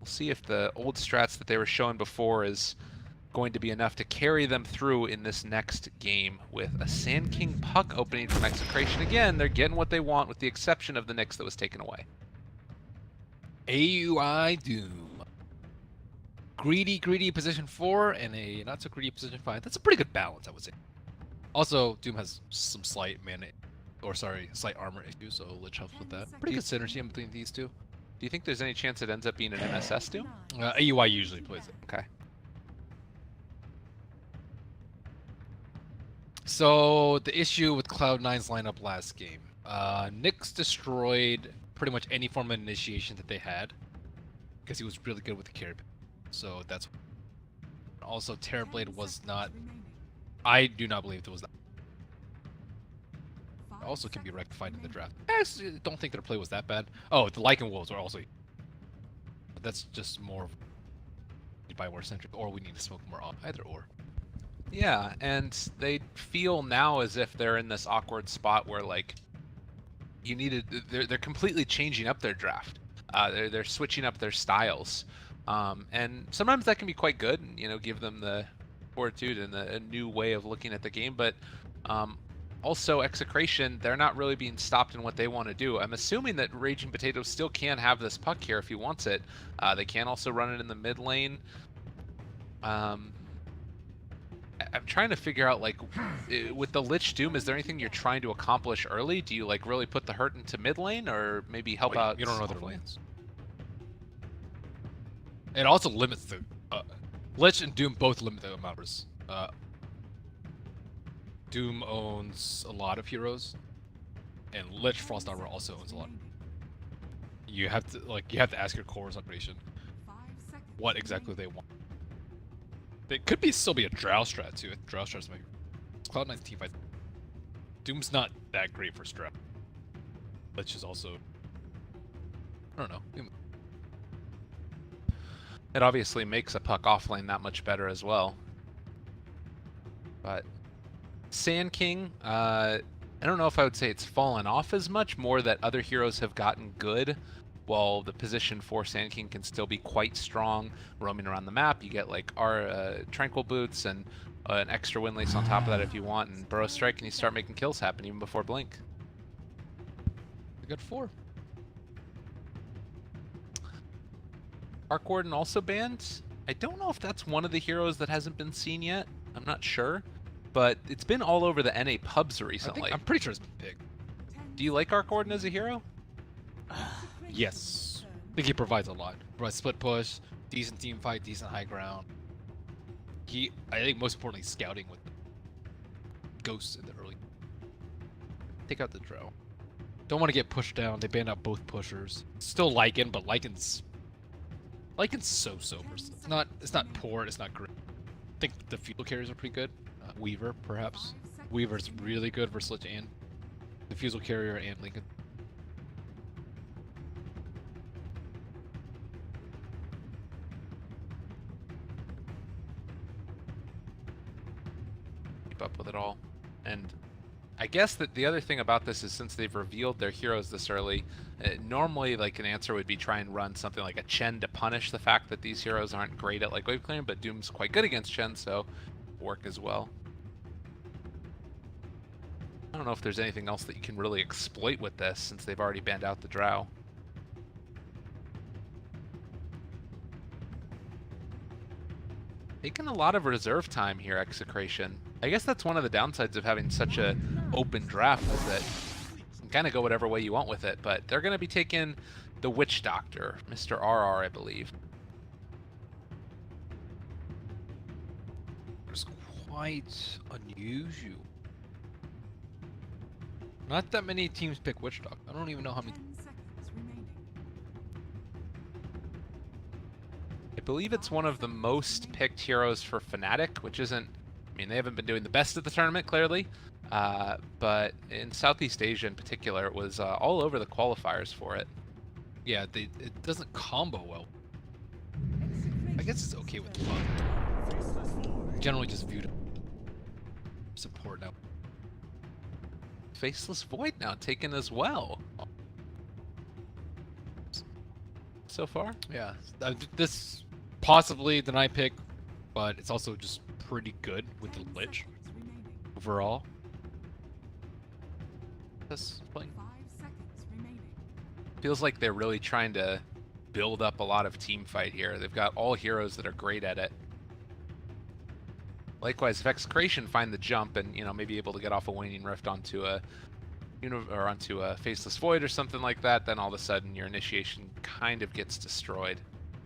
We'll see if the old strats that they were showing before is going to be enough to carry them through in this next game with a Sand King puck opening from Execration. Again, they're getting what they want with the exception of the Nyx that was taken away. AUI Doom. Greedy position 4 and a not so greedy position 5. That's a pretty good balance, I would say. Also, Doom has some slight slight armor issues, so Lich helps with that. Pretty good synergy in between these two. Do you think there's any chance it ends up being an MSS Doom? AUI usually plays it. Okay. So the issue with Cloud9's lineup last game, Nyx destroyed pretty much any form of initiation that they had because he was really good with the carry. So that's also Terrorblade was not. I do not believe it was that. Also can be rectified in the draft. I don't think their play was that bad. Oh, the Lycan Wolves are also. But that's just more Bioware centric, or we need to smoke more on either or. Yeah, and they feel now as if they're in this awkward spot where like they're completely changing up their draft. They're switching up their styles, and sometimes that can be quite good, and give them the fortitude and a new way of looking at the game. But also Execration, they're not really being stopped in what they want to do. I'm assuming that Raging Potato still can have this puck here if he wants it. They can also run it in the mid lane. I'm trying to figure out, like, with the Lich Doom, is there anything you're trying to accomplish early? Do you, like, really put the hurt into mid lane, or maybe help out? You don't know their lanes. It also limits the... Lich and Doom both limit the amount of... Doom owns a lot of heroes, and Lich Frost Armor also owns a lot. You have to ask your cores operation what exactly they want. It could still be a Drow strat too. Drow strats might be Cloud9's team fight. Doom's not that great for strat. Lich is also, I don't know. It obviously makes a puck offlane that much better as well. But Sand King, I don't know if I would say it's fallen off as much, more that other heroes have gotten good, while the position for Sand King can still be quite strong roaming around the map. You get like our Tranquil Boots and an extra Windlace on top of that if you want, and Burrow Strike, and you start making kills happen even before Blink. A good 4. Arc Warden also banned. I don't know if that's one of the heroes that hasn't been seen yet. I'm not sure. But it's been all over the NA pubs recently. I'm pretty sure it's been picked. Do you like Arc Warden as a hero? Yes. I think he provides a lot. Provides split push, decent team fight, decent high ground. I think most importantly, scouting with ghosts in the early. Take out the Drow. Don't want to get pushed down. They banned out both pushers. Still Lycan, but Lycan's so-so. It's not poor. It's not great. I think the fuel carriers are pretty good. Weaver, perhaps. Weaver's really good versus Lich and the Fusel Carrier and Lincoln. Keep up with it all. And I guess that the other thing about this is, since they've revealed their heroes this early, normally like an answer would be try and run something like a Chen to punish the fact that these heroes aren't great at like wave clearing, but Doom's quite good against Chen, so work as well. I don't know if there's anything else that you can really exploit with this, since they've already banned out the Drow. Taking a lot of reserve time here, Execration. I guess that's one of the downsides of having such a open draft, is that you can kind of go whatever way you want with it, but they're going to be taking the Witch Doctor, Mr. RR, I believe. It's quite unusual. Not that many teams pick Witch Doctor. I don't even know how many. I believe it's one of the most picked heroes for Fnatic, which isn't, I mean, they haven't been doing the best at the tournament, clearly, but in Southeast Asia in particular, it was all over the qualifiers for it. Yeah, it doesn't combo well. I guess it's okay with bug. Generally just viewed support now. Faceless Void now taken as well. so far. Yeah, this possibly the 9 pick, but it's also just pretty good with the Lich overall. This playing. Feels like they're really trying to build up a lot of team fight here. They've got all heroes that are great at it. Likewise, if Execration find the jump and maybe able to get off a Waning Rift onto a Faceless Void or something like that, then all of a sudden your initiation kind of gets destroyed.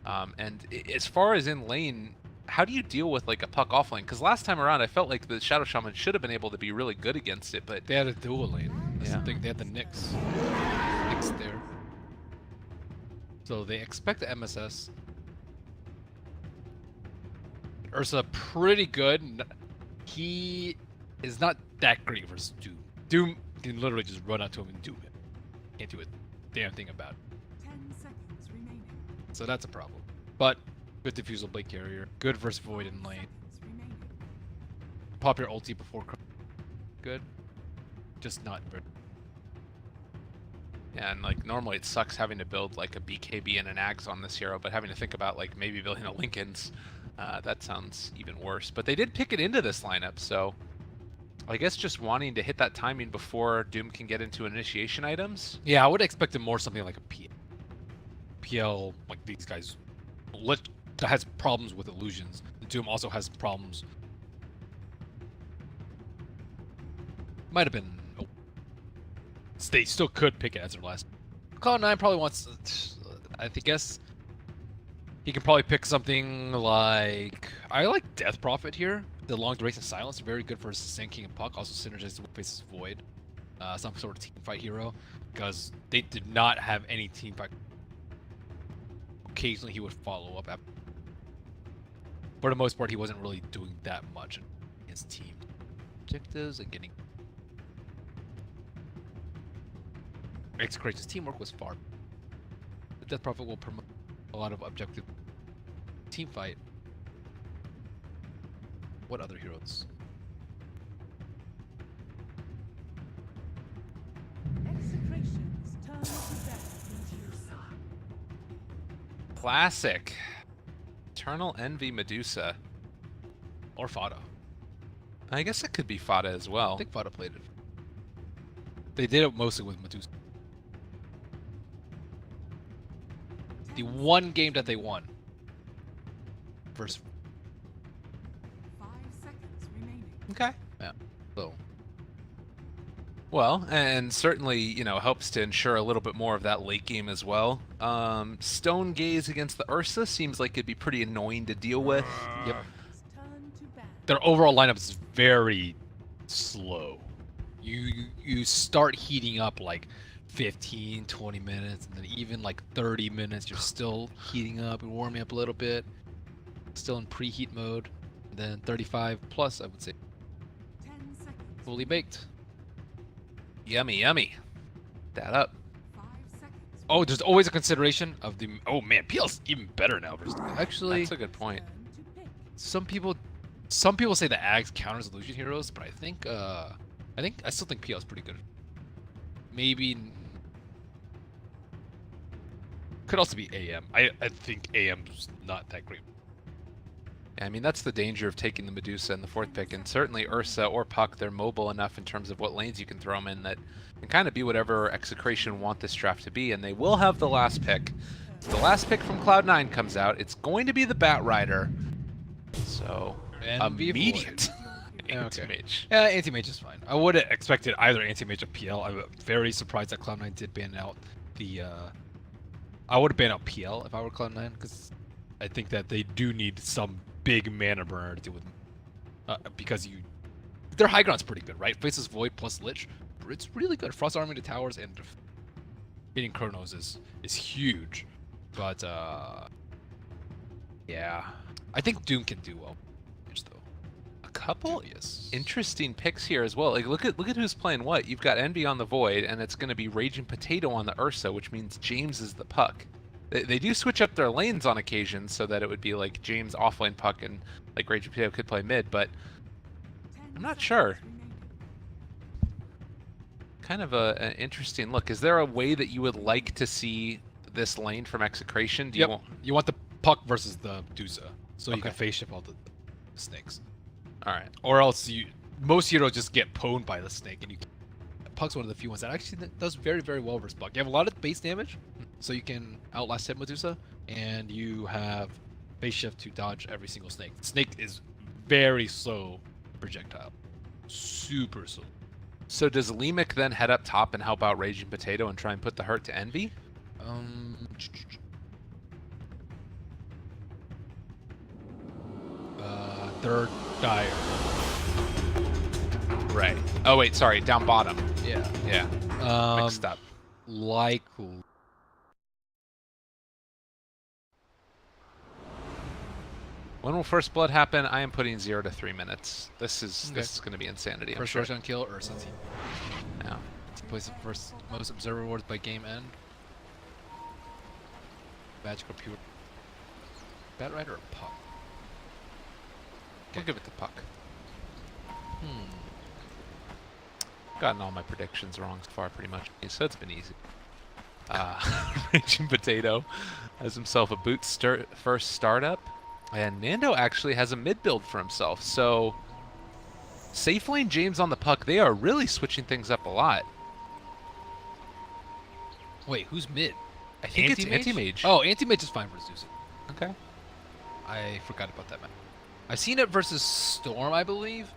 And as far as in lane, how do you deal with like a puck off lane? Because last time around, I felt like the Shadow Shaman should have been able to be really good against it, but they had a dual lane. Yeah. I think they had the Nyx there. So they expect the MSS. Ursa pretty good. He is not that great versus Doom. Doom can literally just run out to him and doom him. Can't do a damn thing about it. 10 seconds remaining. So that's a problem. But good diffusal blade carrier. Good versus Void in lane. Seconds remaining. Pop your ulti before. Good. Just not very. yeah, and like normally it sucks having to build like a BKB and an Axe on this hero, but having to think about like maybe building a Linken's, that sounds even worse. But they did pick it into this lineup, so I guess just wanting to hit that timing before Doom can get into initiation items. Yeah, I would expect it more something like a PL. PL, like these guys, that has problems with illusions. The Doom also has problems. Might have been. Oh. They still could pick it as their last. Cloud9 probably wants. I guess he can probably pick something like. I like Death Prophet here. The long duration silence, very good for Sinking and Puck. Also synergizes with Faceless Void, some sort of team fight hero, because they did not have any team fight. Occasionally he would follow up. For the most part, he wasn't really doing that much in his team objectives and getting. Execration's teamwork was far. The Death Prophet will promote a lot of objective team fight. What other heroes? Execration's turn to battle. Classic. Eternal Envy Medusa. Or Fada. I guess it could be Fada as well. I think Fada played it. They did it mostly with Medusa. The one game that they won. Versus. 5 seconds remaining. Okay. Yeah. So. Well, and certainly, helps to ensure a little bit more of that late game as well. Stone Gaze against the Ursa seems like it'd be pretty annoying to deal with. Yep. Turn to battle. Their overall lineup is very slow. You start heating up like 15, 20 minutes, and then even like 30 minutes, you're still heating up and warming up a little bit. Still in preheat mode. And then 35 plus, I would say. 10 seconds. Fully baked. Yummy, yummy. That up. 5 seconds. Oh, there's always a consideration of the. Oh man, PL's even better now. Actually, That's a good point. Turn to pick. some people say the Ags counters illusion heroes, but I still think PL is pretty good. Maybe could also be AM. I think AM's not that great. I mean, that's the danger of taking the Medusa in the 4th pick, and certainly Ursa or Puck, they're mobile enough in terms of what lanes you can throw them in that can kind of be whatever Execration want this draft to be, and they will have the last pick. The last pick from Cloud9 comes out. It's going to be the Bat Rider. So, immediate anti-mage. Yeah, anti-mage is fine. I would have expected either anti-mage or PL. I'm very surprised that Cloud9 did ban out the. I would have banned out PL if I were Cloud9, because I think that they do need some big mana burner to deal with. Because their high ground's pretty good, right? Faceless Void plus Lich, it's really good. Frost Army to towers and hitting Chronos is huge. But yeah, I think Doom can do well. Though A couple yes. interesting picks here as well. Like look at who's playing what. You've got Envy on the Void, and it's going to be Raging Potato on the Ursa, which means James is the Puck. They do switch up their lanes on occasion so that it would be like James offlane Puck and like Raging Potato could play mid, but 10 I'm not seconds sure. remaining. Kind of an interesting look. Is there a way that you would like to see this lane from Execration? Do Yep. you want? You want the Puck versus the Medusa, so you Okay. can face shift all the snakes. All right. Or else most heroes just get pwned by the snake, and Puck's one of the few ones that actually does very, very well versus Puck. You have a lot of base damage, so you can outlast hit Medusa, and you have base shift to dodge every single snake. Snake is very slow projectile, super slow. So does Lemic then head up top and help out Raging Potato and try and put the hurt to Envy? Third dire. Right. Oh wait, sorry, down bottom. Yeah. Yeah. Mixed up. Likely. When will first blood happen? I am putting 0 to 3 minutes. This is Okay. going to be insanity. I'm First sure. shotgun kill, Ursa team. Yeah. Team plays the first most observer rewards by game end. Magical pure. Bat Rider or Puck? We'll give it the Puck. Hmm. Gotten all my predictions wrong so far, pretty much. So it's been easy. Raging Potato has himself a boot first startup, and Nando actually has a mid build for himself. So safe lane James on the Puck. They are really switching things up a lot. Wait, who's mid? I think it's Anti-Mage. Oh, Anti-Mage is fine versus Zeus. Okay. I forgot about that map. I've seen it versus Storm, I believe,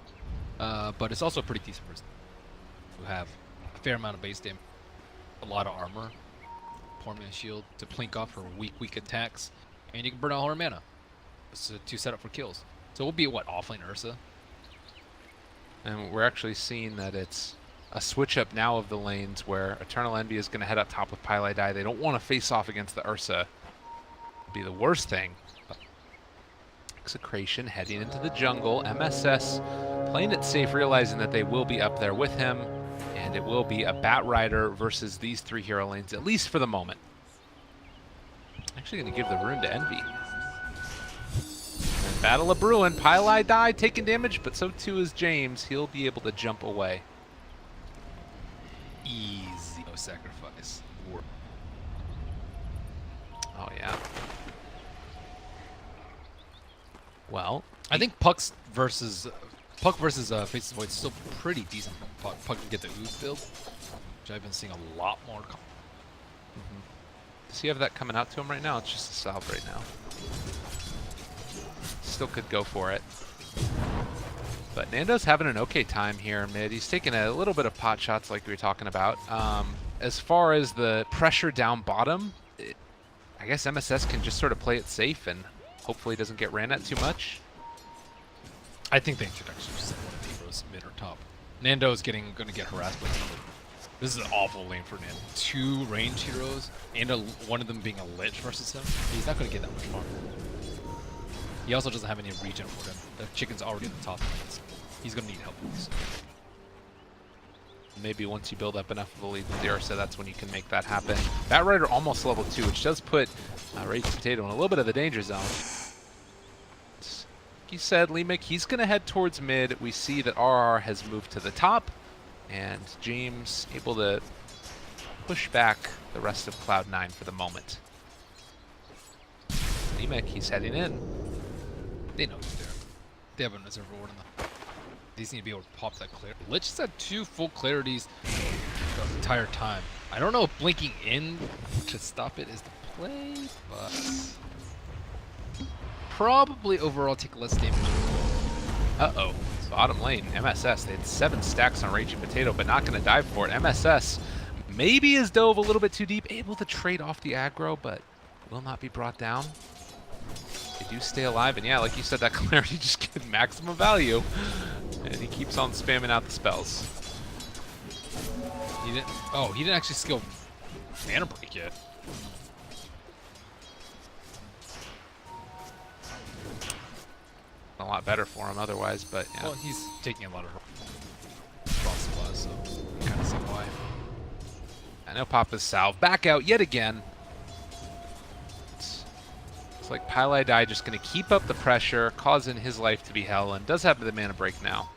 but it's also pretty decent versus who have a fair amount of base damage, a lot of armor, Portman shield to plink off her weak attacks, and you can burn out all her mana to set up for kills. So we'll be what, offlane Ursa? And we're actually seeing that it's a switch up now of the lanes where Eternal Envy is going to head up top with Pylai Die. They don't want to face off against the Ursa. It'd be the worst thing. But Execration heading into the jungle. MSS playing it safe, realizing that they will be up there with him. And it will be a Bat Rider versus these 3 hero lanes, at least for the moment. Actually going to give the rune to Envy. And Battle of Bruin. Pylai Die taking damage, but so too is James. He'll be able to jump away. Easy, no sacrifice. Oh, yeah. Well, I think Puck versus Faces Void is still pretty decent. Puck can get the ooze build, which I've been seeing a lot more. does he have that coming out to him right now? It's just a salve right now. Still could go for it. But Nando's having an okay time here mid. He's taking a little bit of pot shots like we were talking about. As far as the pressure down bottom, I guess MSS can just sort of play it safe and hopefully doesn't get ran at too much. I think they should actually set one of the heroes mid or top. Nando is going to get harassed by somebody. This is an awful lane for Nando. 2 range heroes and one of them being a lich versus him. He's not going to get that much farm. He also doesn't have any regen for him. The chicken's already at the top lanes. He's going to need help with this. Maybe once you build up enough of a lead with the Ursa, that's when you can make that happen. Bat Rider almost level 2, which does put Raging Potato in a little bit of the danger zone. Like you said, Lemic, he's going to head towards mid. We see that RR has moved to the top, and James able to push back the rest of Cloud9 for the moment. Lemic, he's heading in. They know he's there. They have a reserve reward in the... They just need to be able to pop that clear. Lich has had 2 full clarities the entire time. I don't know if blinking in to stop it is the play, but... Probably overall take less damage. Uh-oh. Bottom lane, MSS. They had 7 stacks on Raging Potato, but not going to dive for it. MSS maybe is dove a little bit too deep, able to trade off the aggro, but will not be brought down. They do stay alive, and yeah, like you said, that clarity just gives maximum value. And he keeps on spamming out the spells. He didn't actually skill mana break yet. A lot better for him otherwise, but yeah. Well, he's taking a lot of cross supplies, so kind of see why. I know Papa's salve. Back out yet again. It's like Pylai Die just going to keep up the pressure, causing his life to be hell, and does have the mana break now.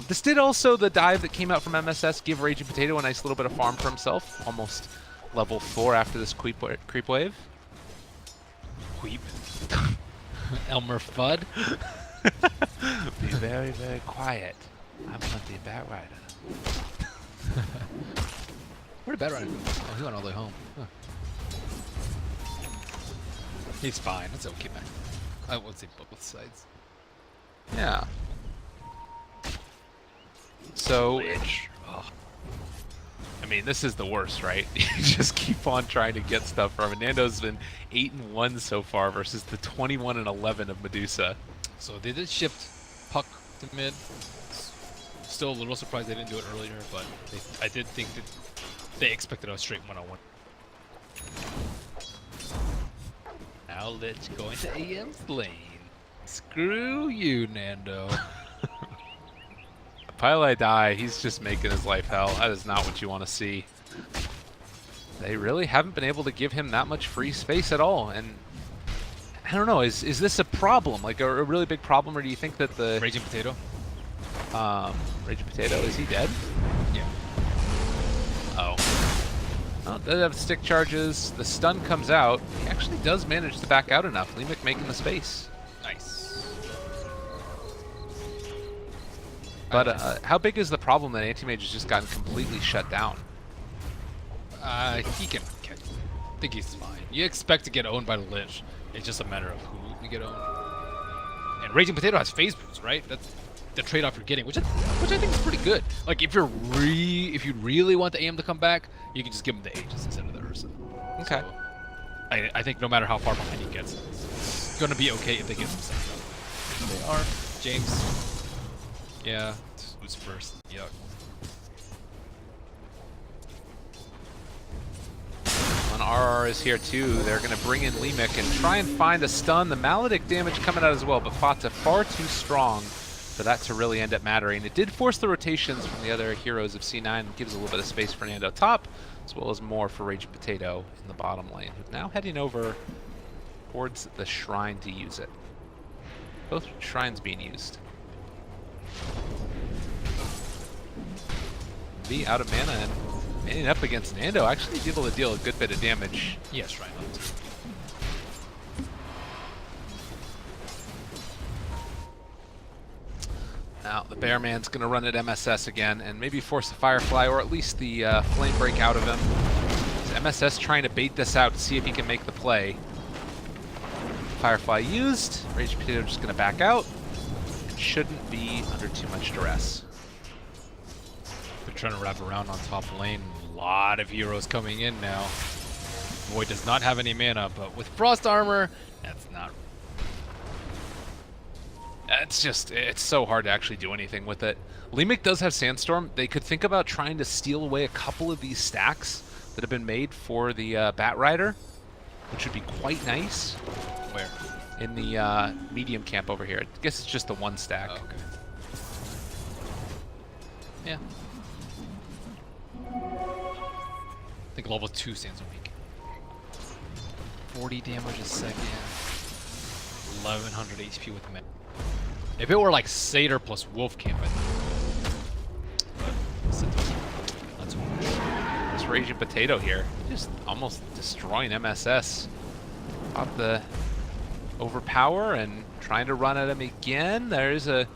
This did also, the dive that came out from MSS, give Raging Potato a nice little bit of farm for himself. Almost level 4 after this creep wave. Queep. Elmer Fudd. Be very, very quiet. I'm Hunty Batrider. Where did Batrider go? Oh, he went all the way home. Huh. He's fine. It's okay, man. I won't say both sides. Yeah. So, I mean, this is the worst, right? You just keep on trying to get stuff from it. Nando's been 8-1 so far versus the 21-11 of Medusa. So they did ship Puck to mid. Still a little surprised they didn't do it earlier, but I did think that they expected a straight 1-on-1. Now let's go into AM's lane. Screw you, Nando. Pile die, he's just making his life hell. That is not what you want to see. They really haven't been able to give him that much free space at all, and I don't know, is this a problem? Like a really big problem, or do you think that the... Raging Potato? Raging Potato, is he dead? Yeah. Oh. Oh, they have stick charges, the stun comes out. He actually does manage to back out enough. Leemic making the space. Nice. But how big is the problem that Anti-Mage has just gotten completely shut down? He can catch. I think he's fine. You expect to get owned by the Lich. It's just a matter of who you get owned. And Raging Potato has phase boost, right? That's the trade-off you're getting, which I think is pretty good. Like if you really want the AM to come back, you can just give him the Aegis instead of the Ursa. Okay. So, I think no matter how far behind he gets, it's gonna be okay if they get some stuff. They are. James. Yeah, who's first? Yuck. When RR is here too, they're going to bring in Leemic and try and find a stun. The Maledict damage coming out as well, but Fata far too strong for that to really end up mattering. It did force the rotations from the other heroes of C9 and gives a little bit of space for Nando top, as well as more for Raging Potato in the bottom lane, who's now heading over towards the shrine to use it. Both shrines being used. Be out of mana and manning up against Nando, actually able to deal a good bit of damage. Yes, right. Now the Bearman's going to run at MSS again and maybe force the Firefly or at least the Flame Break out of him. MSS trying to bait this out to see if he can make the play. Firefly used, Rage Potato just going to back out. It shouldn't be under too much duress. They're trying to wrap around on top lane. A lot of heroes coming in now. Void does not have any mana, but with Frost Armor, that's not... It's so hard to actually do anything with it. Leemic does have Sandstorm. They could think about trying to steal away a couple of these stacks that have been made for the Batrider, which would be quite nice. Where? In the medium camp over here. I guess it's just the one stack. Oh, okay. Yeah. I think level 2 stands a week. 40 damage a second. 1100 HP with mana. If it were like Satyr plus Wolf Camp, I think. That's This Raging Potato here, just almost destroying MSS. About the overpower and trying to run at him again. There's a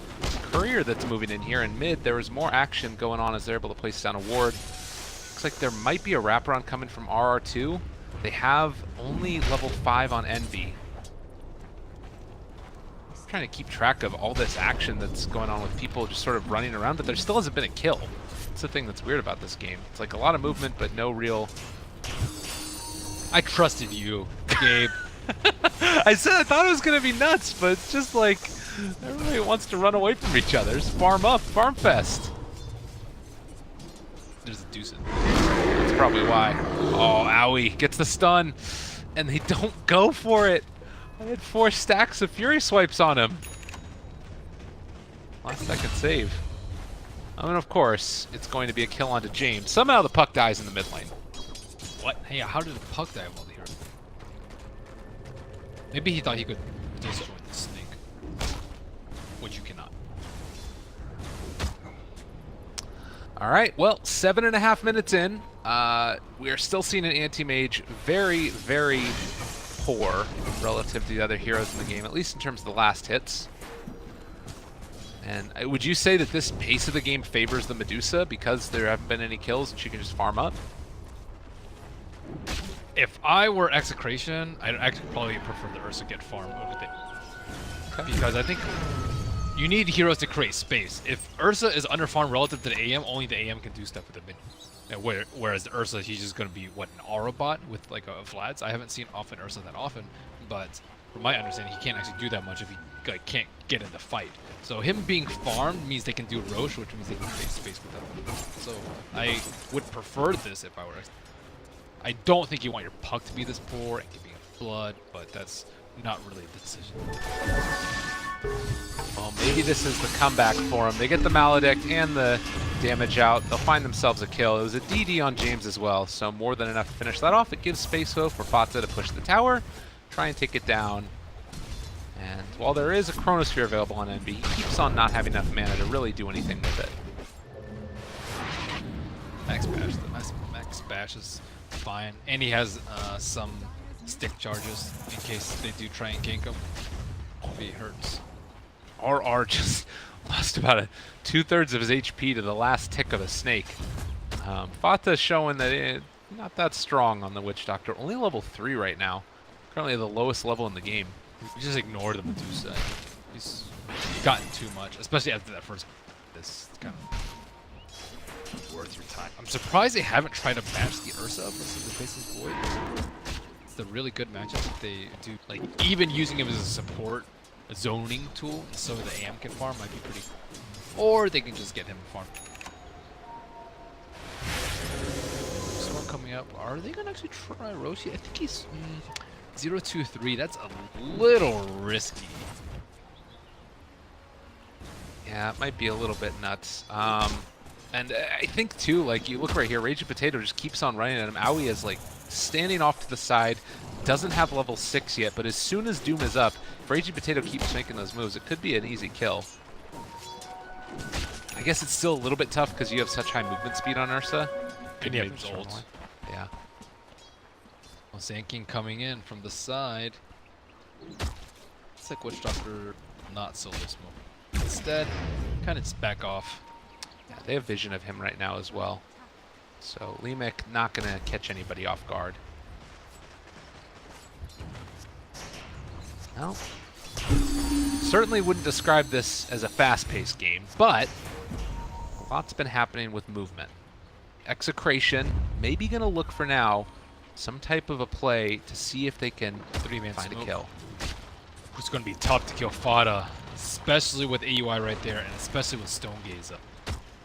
courier that's moving in here in mid. There was more action going on as they're able to place down a ward. Looks like there might be a wraparound coming from RR2. They have only level 5 on Envy. I'm trying to keep track of all this action that's going on with people just sort of running around, but there still hasn't been a kill. That's the thing that's weird about this game. It's like a lot of movement, but no real... I trusted you, Gabe. I thought it was going to be nuts, but it's just like everybody wants to run away from each other. Just farm up, farm fest. There's a deuce in. That's probably why. Oh, owie, gets the stun, and they don't go for it. I had 4 stacks of Fury Swipes on him. Last second save. I mean, of course, it's going to be a kill onto James. Somehow the puck dies in the mid lane. What? Hey, how did the puck die while the hero? Maybe he thought he could destroy the snake. Which you cannot. All right, well, 7.5 minutes in. We are still seeing an anti-mage very, very poor relative to the other heroes in the game, at least in terms of the last hits. And would you say that this pace of the game favors the Medusa because there haven't been any kills and she can just farm up? If I were Execration, I'd actually probably prefer the Ursa get farmed over the... Okay. Because I think you need heroes to create space. If Ursa is under farm relative to the AM, only the AM can do stuff with the mid. Whereas the Ursa, he's just going to be, what, an aura bot with like a Vlad's? I haven't seen often Ursa that often, but from my understanding, he can't actually do that much if he like, can't get in the fight. So him being farmed means they can do Roche, which means they can create space with them. So I would prefer this if I were... I don't think you want your puck to be this poor and giving blood, but that's not really the decision. Well, maybe this is the comeback for them. They get the Maledict and the damage out. They'll find themselves a kill. It was a DD on James as well, so more than enough to finish that off. It gives space, though, for Fata to push the tower, try and take it down. And while there is a Chronosphere available on Newbee, he keeps on not having enough mana to really do anything with it. Max Bash, the Max Bash is fine, and he has some stick charges in case they do try and gank him if he hurts. RR just lost about 2/3 of his HP to the last tick of a snake. Fata showing that not that strong on the Witch Doctor, only level 3 right now, currently the lowest level in the game. We just ignore the Medusa. He's gotten too much, especially after that first. This kind of worth your time. I'm surprised they haven't tried to match the Ursa versus the Faceless Void. It's a really good matchup if they do, like, even using him as a support, a zoning tool, so the AM can farm might be pretty cool. Or they can just get him farm. Storm coming up. Are they gonna actually try Roshi? I think he's 0-2-3. That's a little risky. Yeah, it might be a little bit nuts. And I think too, like you look right here, Raging Potato just keeps on running at him. Aoi is like standing off to the side, doesn't have level 6 yet, but as soon as Doom is up, if Raging Potato keeps making those moves, it could be an easy kill. I guess it's still a little bit tough because you have such high movement speed on Ursa. And you have his ult. Yeah. Well, Sand King coming in from the side. It's like Witch Doctor, not so dismal. Instead, kind of just back off. Yeah, they have vision of him right now as well. So Limek not going to catch anybody off guard. No. Certainly wouldn't describe this as a fast-paced game, but a lot's been happening with movement. Execration maybe going to look for now some type of a play to see if they can Three-man find smoke. a kill. It's going to be tough to kill Fata, especially with AUI right there, and especially with Stone Gaze up.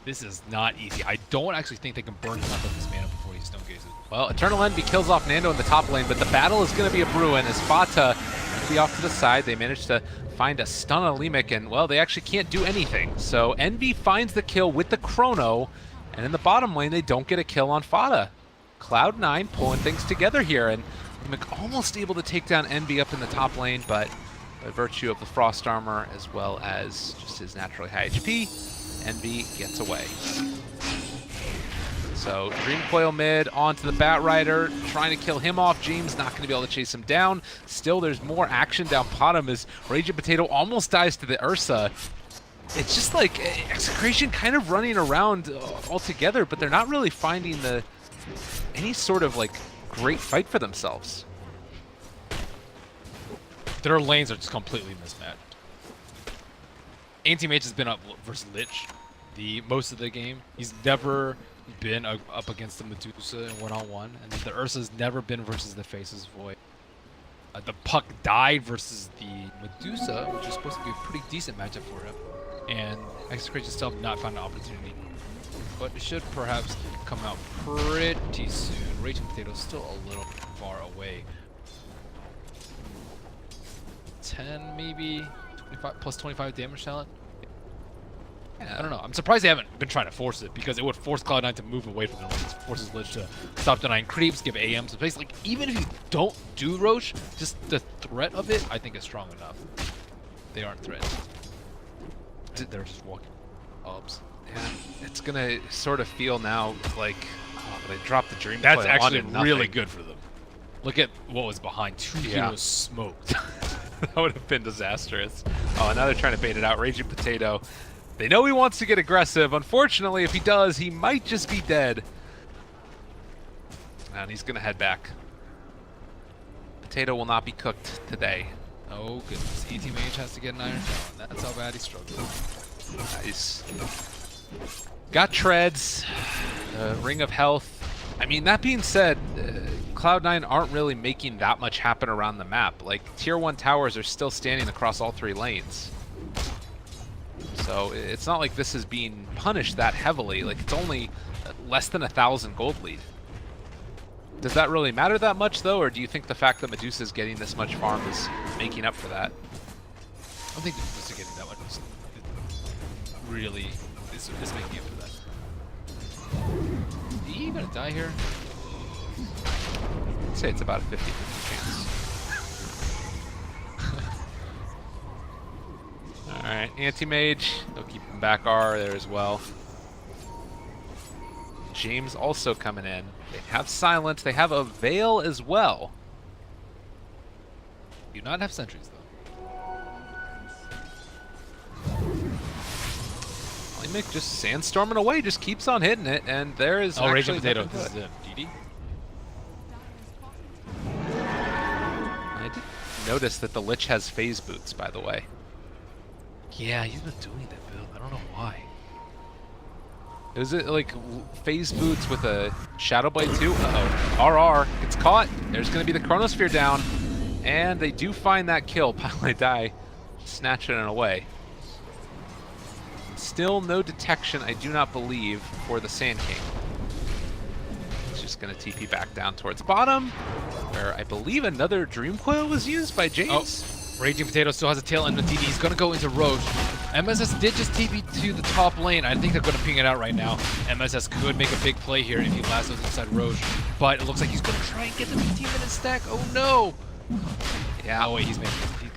This is not easy. I don't actually think they can burn enough of his mana before he Stone Gazes. Well, Eternal Envy kills off Nando in the top lane, but the battle is going to be a brewing as Fata will be off to the side. They managed to find a stun on Limek, and, well, they actually can't do anything. So Envy finds the kill with the Chrono, and in the bottom lane, they don't get a kill on Fata. Cloud9 pulling things together here, and Limek almost able to take down Envy up in the top lane, but by virtue of the Frost Armor as well as just his naturally high HP, Envy gets away. So Dream Coil mid onto the Bat Rider, trying to kill him off. James not going to be able to chase him down. Still, there's more action down bottom as Raging Potato almost dies to the Ursa. It's just like Execration kind of running around altogether, but they're not really finding any sort of like great fight for themselves. Their lanes are just completely mismatched. Anti-Mage has been up versus Lich most of the game. He's never been up against the Medusa in one-on-one, and the Ursa's never been versus the Faceless Void. The Puck died versus the Medusa, which is supposed to be a pretty decent matchup for him, and Execration still have not found an opportunity. But it should perhaps come out pretty soon. Raging Potato's still a little far away. 10 maybe? 25 plus 25 damage talent? I don't know. I'm surprised they haven't been trying to force it, because it would force Cloud9 to move away from the lanes. Forces Lich to stop denying creeps, give AM some space. Like, even if you don't do Roche, just the threat of it, I think is strong enough. They aren't threatened. They're just walking ups. Yeah, it's gonna sort of feel now like Oh, they dropped the dream. That's Coil actually onto really nothing. good for them. Look at what was behind. 2 heroes smoked. That would have been disastrous. Oh, and now they're trying to bait it out. Raging Potato. They know he wants to get aggressive. Unfortunately, if he does, he might just be dead. And he's going to head back. Potato will not be cooked today. Oh goodness, ET Mage has to get an Iron Talon. That's how bad he's struggling. Nice. Got treads. Ring of Health. I mean, that being said, Cloud9 aren't really making that much happen around the map. Like, tier 1 towers are still standing across all 3 lanes. So it's not like this is being punished that heavily. Like, it's only less than 1,000 gold lead. Does that really matter that much, though, or do you think the fact that Medusa is getting this much farm is making up for that? I don't think Medusa getting that much really is making up for that. Is he gonna die here? I'd say it's about a 50-50 chance. Alright, Anti-Mage. They'll keep him back R there as well. James also coming in. They have Silence. They have a Veil as well. Do not have sentries, though. Mick just sandstorming away, just keeps on hitting it, and there is Oh, Raging actually Potato. nothing This to is it. it. DD? I did notice that the Lich has phase boots, by the way. Yeah, he's been doing that build. I don't know why. Is it like phase boots with a Shadow Blade too? Uh-oh. RR gets caught. There's going to be the Chronosphere down, and they do find that kill. Pile die, snatching it away. Still no detection, I do not believe, for the Sand King. It's just going to TP back down towards bottom, where I believe another Dream Coil was used by James. Oh, Raging Potato still has a tail end of DD. He's going to go into Roche. MSS did just TP to the top lane. I think they're going to ping it out right now. MSS could make a big play here if he lassos inside Roche, but it looks like he's going to try and get the 15-minute stack. Oh no! Yeah. Oh wait, he's making it.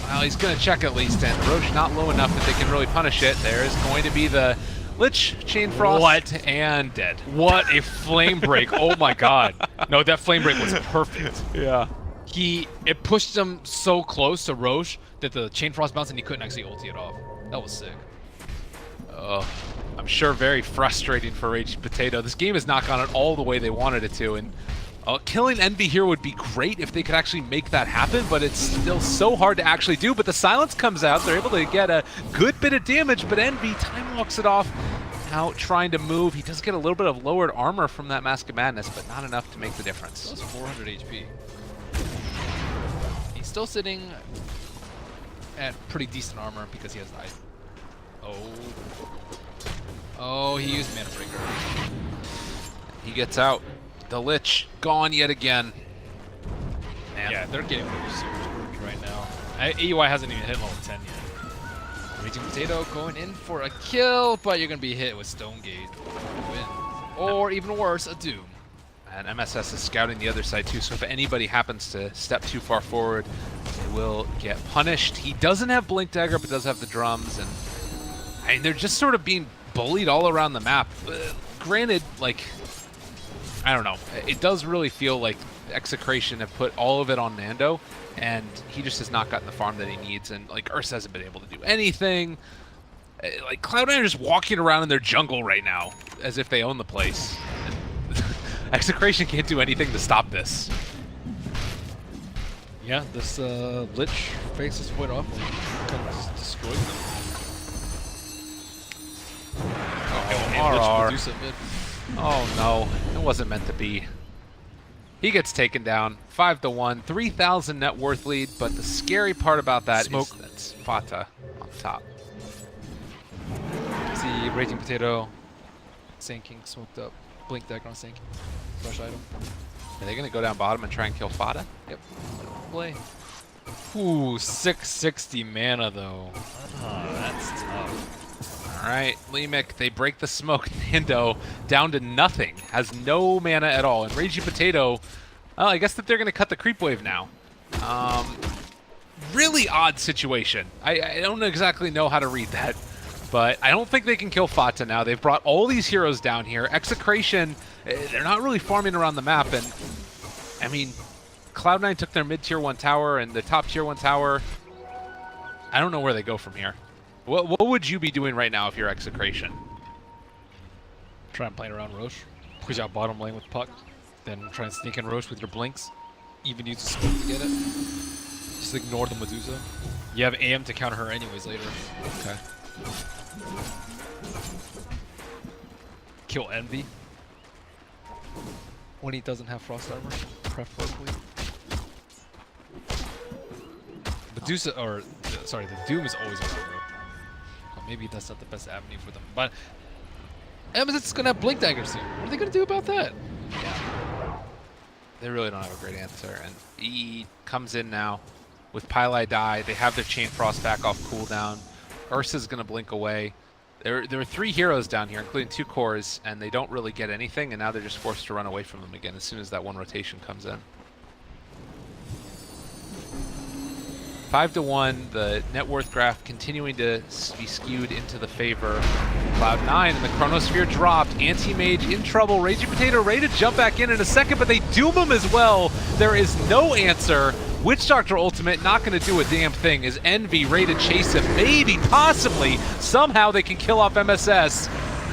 Well, he's going to check at least, and Roche not low enough that they can really punish it. There's going to be the Lich, Chain Frost, What? and dead. What a flame break! Oh my god! No, that flame break was perfect. Yeah. It pushed him so close to Roche that the Chain Frost bounced and he couldn't actually ulti it off. That was sick. I'm sure very frustrating for Raging Potato. This game has not gone all the way they wanted it to, and killing Envy here would be great if they could actually make that happen, but it's still so hard to actually do. But the Silence comes out. They're able to get a good bit of damage, but Envy time walks it off. Now trying to move. He does get a little bit of lowered armor from that Mask of Madness, but not enough to make the difference. That was 400 HP. He's still sitting at pretty decent armor because he has the ice. Oh, he used Mana Breaker. He gets out. The Lich gone yet again. Man. Yeah, they're getting so much work right now. AUI hasn't even hit level 10 yet. Raging Potato going in for a kill, but you're going to be hit with Stonegate to win. Or even worse, a Doom. And MSS is scouting the other side too, so if anybody happens to step too far forward, they will get punished. He doesn't have Blink Dagger, but does have the drums, and I mean, they're just sort of being bullied all around the map. Granted, like, I don't know, it does really feel like Execration have put all of it on Nando, and he just has not gotten the farm that he needs, and like Ursa hasn't been able to do anything. Like Cloud9 are just walking around in their jungle right now, as if they own the place. Execration can't do anything to stop this. Yeah, this Lich faces point off and kind of just destroys them. RR. Oh no, it wasn't meant to be. He gets taken down, 5-1, 3,000 net worth lead, but the scary part about that is that's Fata on top. See Raging Potato, Sand King smoked up, Blink Dagger on Sand King, fresh item. Are they going to go down bottom and try and kill Fata? Yep, play. Ooh, 660 mana though. That's tough. All right, Lemic, they break the smoke. Nando down to nothing, has no mana at all. And Raging Potato, well, I guess that they're going to cut the creep wave now. Really odd situation. I don't exactly know how to read that. But I don't think they can kill Fata now. They've brought all these heroes down here. Execration, they're not really farming around the map. And, I mean, Cloud9 took their mid-tier 1 tower and the top tier 1 tower. I don't know where they go from here. What would you be doing right now if you're Execration? Try and play around Roche. Push out bottom lane with Puck. Then try and sneak in Roche with your blinks. Even use the smoke to get it. Just ignore the Medusa. You have AM to counter her anyways later. Okay. Kill Envy. When he doesn't have Frost Armor, preferably. Medusa, or sorry, the Doom is always on the road. Well, maybe that's not the best avenue for them. But Amazon's gonna have Blink Daggers here. What are they gonna do about that? Yeah. They really don't have a great answer. And E comes in now with Pylai die. They have their Chain Frost back off cooldown. Ursa's gonna blink away. There are 3 heroes down here, including 2 cores, and they don't really get anything, and now they're just forced to run away from them again as soon as that one rotation comes in. 5-1, the net worth graph continuing to be skewed into the favor of Cloud9, and the Chronosphere dropped. Anti-Mage in trouble. Raging Potato ready to jump back in a second, but they doom him as well. There is no answer. Witch Doctor ultimate not going to do a damn thing. Is Envy ready to chase him? Maybe, possibly, somehow they can kill off MSS.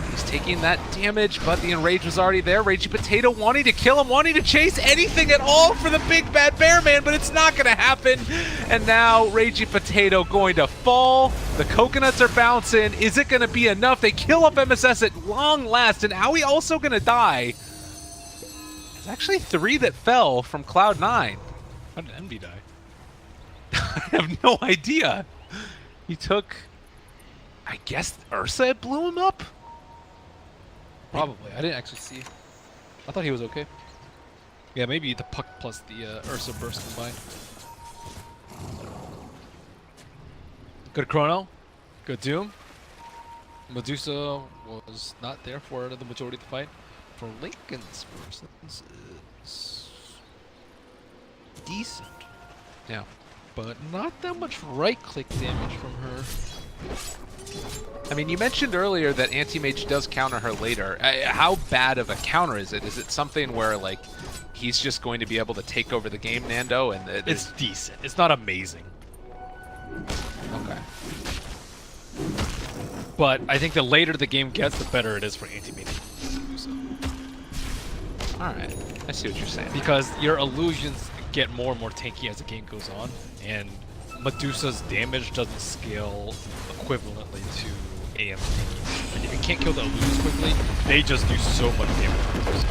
He's taking that damage, but the Enrage was already there. Raging Potato wanting to kill him, wanting to chase anything at all for the big bad bear man, but it's not going to happen. And now Raging Potato going to fall. The coconuts are bouncing. Is it going to be enough? They kill off MSS at long last, and Aoi also going to die. There's actually 3 that fell from Cloud9. How did Envy die? I have no idea. He took, I guess Ursa blew him up? Probably. I didn't actually see. I thought he was okay. Yeah, maybe the Puck plus the Ursa burst combined. Good Chrono. Good Doom. Medusa was not there for the majority of the fight. For Lincoln's versus is decent. Yeah. But not that much right-click damage from her. I mean, you mentioned earlier that Anti-Mage does counter her later. How bad of a counter is it? Is it something where, like, he's just going to be able to take over the game, Nando? And It's decent. It's not amazing. Okay. But I think the later the game gets, the better it is for Anti-Mage. Alright. I see what you're saying. Because your illusions get more and more tanky as the game goes on, and Medusa's damage doesn't scale equivalently to AM. And if you can't kill the illusions quickly, they just do so much damage.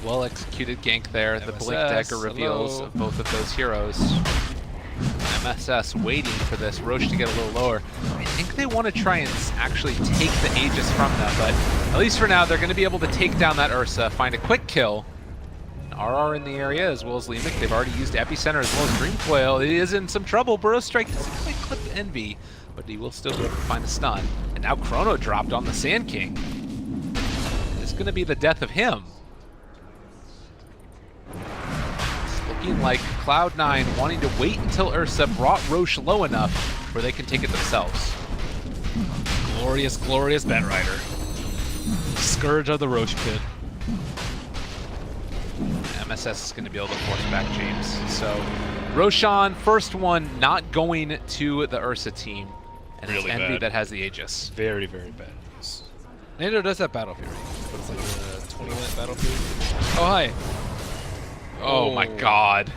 Well executed gank there. The MSS, blink dagger reveals of both of those heroes. MSS waiting for this Roche to get a little lower. I think they want to try and actually take the Aegis from them, but at least for now, they're going to be able to take down that Ursa, find a quick kill. RR in the area as well as Lemic. They've already used Epicenter as well as Dreamcoil. He is in some trouble. Burrow Strike doesn't quite clip Envy, but he will still be able to find a stun. And now Chrono dropped on the Sand King. It's going to be the death of him. It's looking like Cloud9 wanting to wait until Ursa brought Roche low enough where they can take it themselves. Glorious, glorious Batrider. Scourge of the Roche pit. MSS is going to be able to force back James. So Roshan, first one not going to the Ursa team. And Really it's Envy bad. that has the Aegis. Very, very bad news. Nando does have Battle Fury, but it's like a 20-minute Battle Fury. Oh, hi. Oh my god.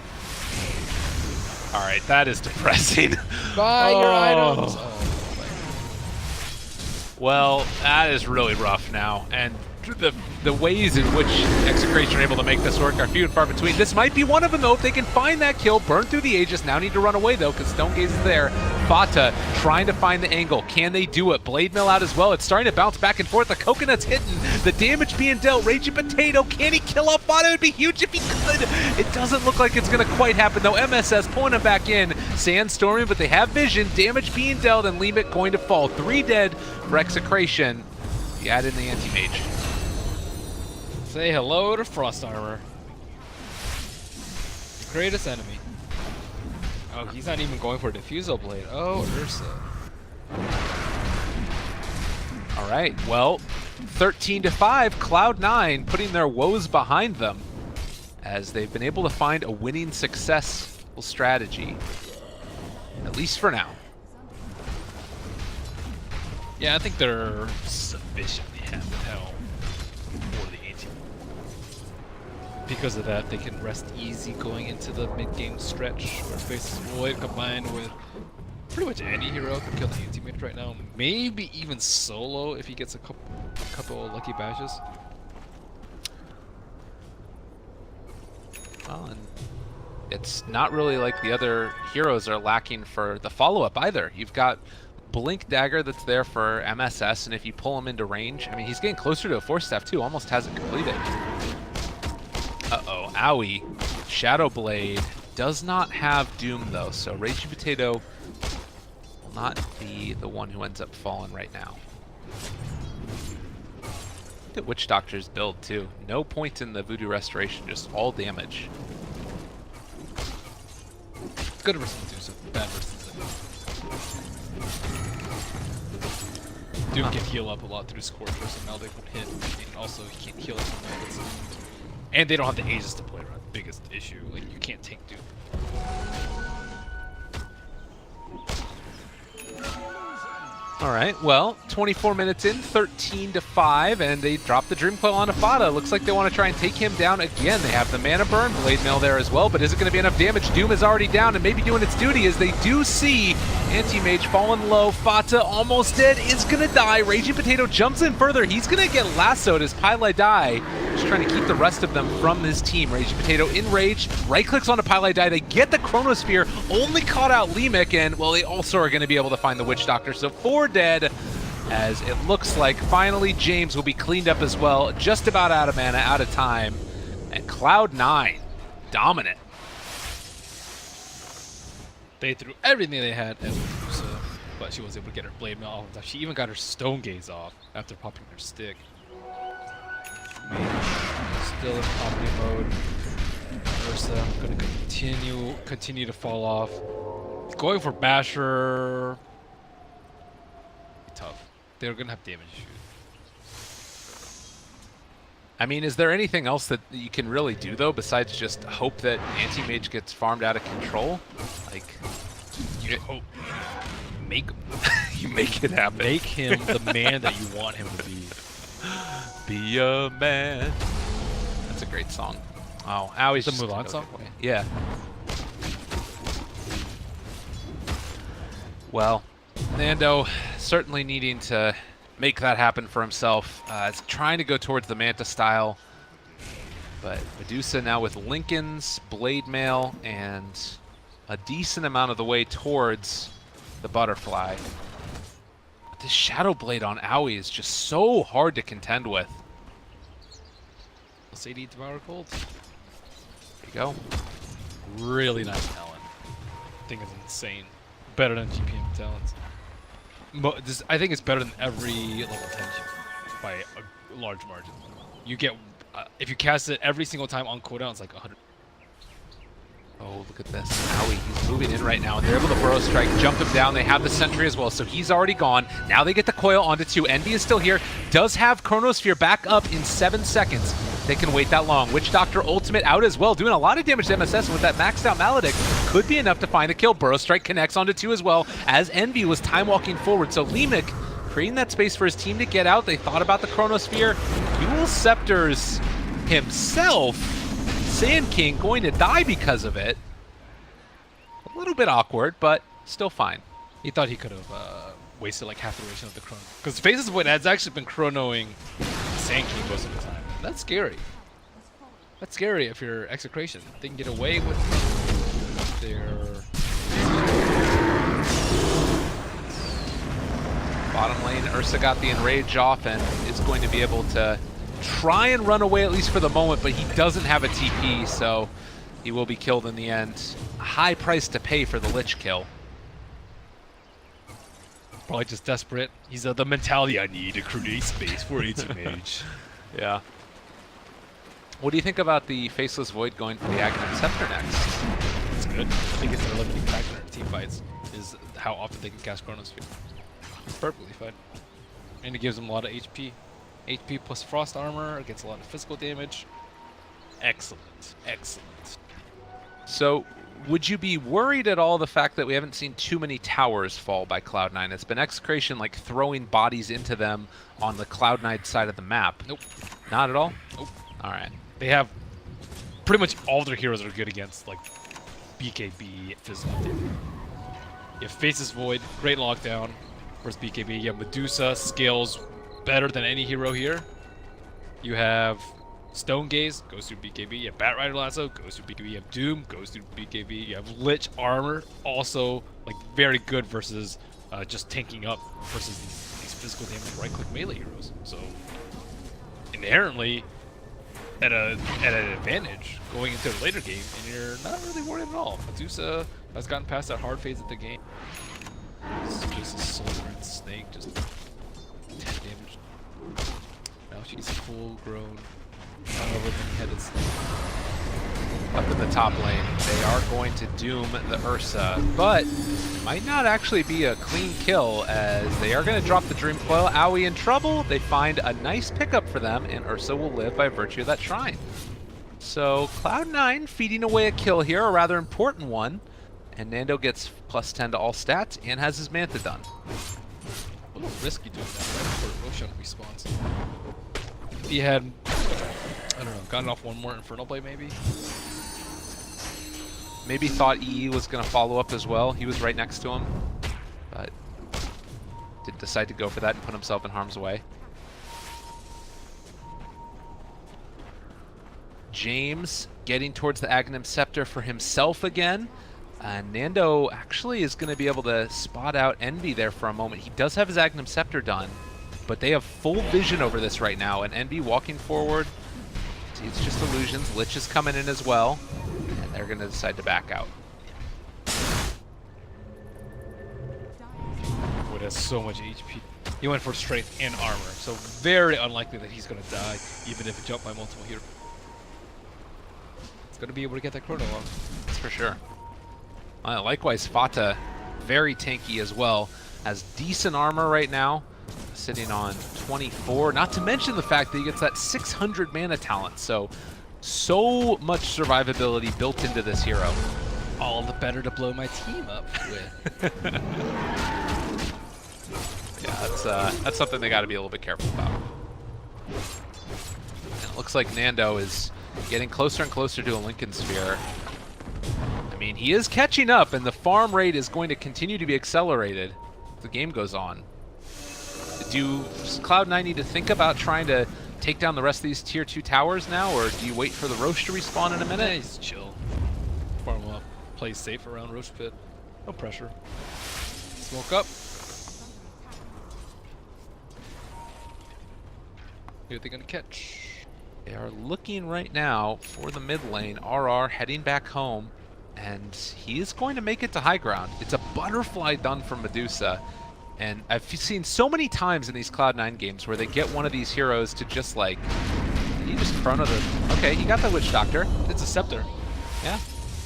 Alright, that is depressing. Buy your Oh. items. Well, that is really rough now. And the ways in which Execration are able to make this work are few and far between. This might be one of them, though, if they can find that kill. Burn through the Aegis. Now need to run away, though, because Stone Gaze is there. Fata trying to find the angle. Can they do it? Blade Mill out as well. It's starting to bounce back and forth. The Coconut's hitting. The damage being dealt. Raging Potato. Can he kill off Fata? It would be huge if he could. It doesn't look like it's going to quite happen, though. MSS pulling him back in. Sandstorming, but they have vision. Damage being dealt, and Lemic going to fall. 3 dead for Execration. You add in the Anti-Mage. Say hello to Frost Armor. Greatest enemy. Oh, he's not even going for a Diffusal Blade. Oh, Ursa. All right, well, 13-5, Cloud9 putting their woes behind them as they've been able to find a winning successful strategy, at least for now. Yeah, I think they're sufficiently hand-held for the A-team. Because of that, they can rest easy going into the mid-game stretch where Faceless Void combined with pretty much any hero can kill the A-teammate right now. Maybe even solo if he gets a couple of lucky bashes. Well, and it's not really like the other heroes are lacking for the follow-up either. You've got Blink Dagger that's there for MSS, and if you pull him into range, I mean, he's getting closer to a Force Staff too, almost has it completed. Uh-oh, owie. Shadow Blade does not have Doom though, so Raging Potato will not be the one who ends up falling right now. Look at Witch Doctor's build too. No point in the Voodoo Restoration, just all damage. Good versus Medusa, bad versus Doom can heal up a lot through Scorcher, so now they won't hit, and also he can't heal up from Medusa. And they don't have the Aegis to play around. Biggest issue, like you can't take Doom. All right, well, 24 minutes in, 13-5, and they drop the Dream Coil onto Fada. Looks like they want to try and take him down again. They have the Mana Burn, Blade Mail there as well, but is it going to be enough damage? Doom is already down and maybe doing its duty as they do see Anti-Mage falling low. Fata almost dead, is going to die. Raging Potato jumps in further. He's going to get lassoed as Pylai Die, just trying to keep the rest of them from his team. Raging Potato enraged, right-clicks onto Pylai Die. They get the Chronosphere, only caught out Leemic, and, well, they also are going to be able to find the Witch Doctor. So 4 dead, as it looks like finally James will be cleaned up as well. Just about out of mana, out of time. And Cloud9, dominant. They threw everything they had at Medusa, but she was able to get her Blade Mail off. She even got her Stone Gaze off after popping her stick. Still in popping mode. Ursa gonna continue to fall off. Going for Basher. Tough. They're gonna have damage issues. I mean, is there anything else that you can really do, though, besides just hope that Anti-Mage gets farmed out of control? Like, You hope. Make him. you make it happen. Make him the man that you want him to be. Be a man. That's a great song. Oh, Owie's The just Mulan gonna song? go away. Yeah. Well, Nando certainly needing to make that happen for himself. Is trying to go towards the Manta style, but Medusa now with Lincoln's Blade Mail and a decent amount of the way towards the Butterfly. But this Shadow Blade on Owie is just so hard to contend with. Sadie Devour Cold. There you go. Really nice talent. I think it's insane. Better than GPM talents. I think it's better than every level 10 by a large margin. You get, if you cast it every single time on cooldown, it's like 100. Oh, look at this. Owie, he's moving in right now, and they're able to Burrow Strike, jump him down. They have the Sentry as well, so he's already gone. Now they get the Coil onto 2. Envy is still here. Does have Chronosphere back up in 7 seconds. They can wait that long. Witch Doctor ultimate out as well, doing a lot of damage to MSS with that maxed out Maledict. Could be enough to find the kill. Burrow Strike connects onto 2 as well, as Envy was time walking forward. So Leemic creating that space for his team to get out. They thought about the Chronosphere. Dual Scepters himself. Sand King going to die because of it. A little bit awkward, but still fine. He thought he could have wasted like half the duration of the chrono. Because Faces Void has actually been chronoing Sand King most of the time. That's scary. That's scary if you're Execration. They can get away with their... Bottom lane, Ursa got the Enrage off and is going to be able to try and run away at least for the moment, but he doesn't have a TP, so he will be killed in the end. A high price to pay for the Lich kill. Probably just desperate. He's the mentality I need to create space for Mage. Yeah. What do you think about the Faceless Void going for the Aghanim Scepter next? It's good. I think it's their limiting factor in team fights, is how often they can cast Chronosphere. It's perfectly fine. And it gives him a lot of HP. HP plus frost armor against a lot of physical damage. Excellent. Excellent. So, would you be worried at all the fact that we haven't seen too many towers fall by Cloud9? It's been Execration like throwing bodies into them on the Cloud9 side of the map. Nope. Not at all? Nope. All right. They have pretty much all their heroes are good against like BKB physical damage. You have Faces Void, great lockdown versus BKB. You have Medusa, scales better than any hero here. You have Stone Gaze, goes through BKB. You have Bat Rider Lasso, goes through BKB. You have Doom, goes through BKB. You have Lich Armor, also like very good versus just tanking up versus these physical damage right-click melee heroes. So inherently at an advantage going into the later game, and you're not really worried at all. Medusa has gotten past that hard phase of the game. It's just a Soldier and Snake, just 10 damage. Now she's full-grown, headed Snake. Up in the top lane, they are going to doom the Ursa, but it might not actually be a clean kill as they are going to drop the Dream Coil. Owie in trouble. They find a nice pickup for them, and Ursa will live by virtue of that shrine. So Cloud9 feeding away a kill here, a rather important one, and Nando gets plus 10 to all stats and has his Manta done. A little risky doing that right before Roshan respawns. If he had, I don't know, gotten off one more Infernal Blade maybe? Maybe thought EE was going to follow up as well. He was right next to him, but did decide to go for that and put himself in harm's way. James getting towards the Aghanim Scepter for himself again. Nando actually is going to be able to spot out Envy there for a moment. He does have his Aghanim Scepter done, but they have full vision over this right now. And Envy walking forward. See, it's just illusions. Lich is coming in as well. And they're going to decide to back out. Wood has so much HP. He went for strength and armor, so very unlikely that he's going to die, even if it jumped by multiple heroes. It's going to be able to get that chrono off. That's for sure. Likewise, Fata, very tanky as well. Has decent armor right now, sitting on 24. Not to mention the fact that he gets that 600 mana talent. So much survivability built into this hero. All the better to blow my team up with. Yeah, that's something they got to be a little bit careful about. And it looks like Nando is getting closer and closer to a Lincoln Sphere. I mean, he is catching up, and the farm rate is going to continue to be accelerated as the game goes on. Does Cloud9 need to think about trying to take down the rest of these tier 2 towers now, or do you wait for the Roche to respawn in a minute? Yeah, he's chill. Farm up, play safe around Roche Pit. No pressure. Smoke up. Who are they gonna catch? They are looking right now for the mid lane. RR heading back home, and he is going to make it to high ground. It's a butterfly done from Medusa, and I've seen so many times in these Cloud9 games where they get one of these heroes to just like, he just chrono the, okay, he got the Witch Doctor. It's a Scepter. Yeah.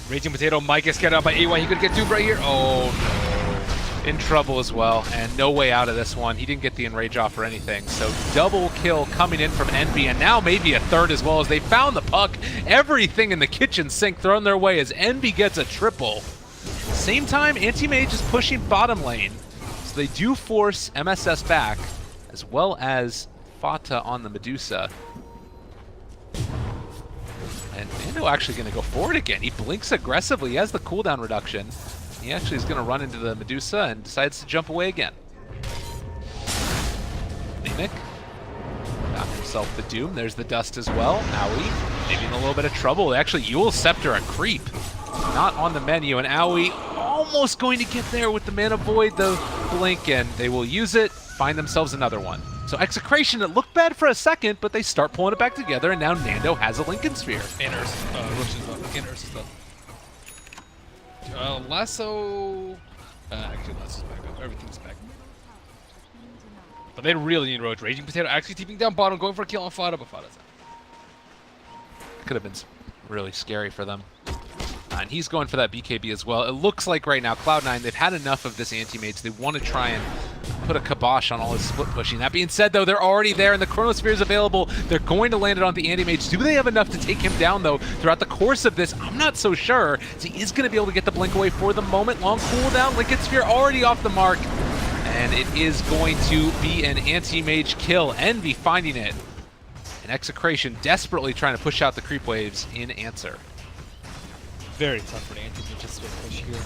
Raging Potato might get scared out by AY. He could get doomed right here. Oh no. In trouble as well, and no way out of this one. He didn't get the Enrage off or anything, so double kill coming in from Envy, and now maybe a third as well as they found the puck. Everything in the kitchen sink thrown their way as Envy gets a triple. Same time, Anti-Mage is pushing bottom lane, so they do force MSS back, as well as Fata on the Medusa. And Nando actually going to go forward again. He blinks aggressively. He has the cooldown reduction. He actually is going to run into the Medusa and decides to jump away again. Mimic got himself the Doom. There's the Dust as well. Owie maybe in a little bit of trouble. Actually, Yule Scepter a creep. Not on the menu, and Owie almost going to get there with the Mana Void, the Blink, and they will use it, find themselves another one. So Execration, it looked bad for a second, but they start pulling it back together, and now Nando has a Lincoln Sphere. And Roche's up. And Ursa's up. Lasso... actually, Lasso's back up. Everything's back. But they really need Roach. Raging Potato actually TPing down bottom, going for a kill on Fata, but Fata's out. Could have been really scary for them. And he's going for that BKB as well. It looks like right now, Cloud9, they've had enough of this Anti-Mage. They want to try and put a kibosh on all his split pushing. That being said, though, they're already there, and the Chronosphere is available. They're going to land it on the Anti-Mage. Do they have enough to take him down, though, throughout the course of this? I'm not so sure. So he is going to be able to get the blink away for the moment. Long cooldown. Liquid Sphere already off the mark. And it is going to be an Anti-Mage kill. Envy finding it. And Execration desperately trying to push out the creep waves in answer. Very tough for the Anti-Mage to split push here.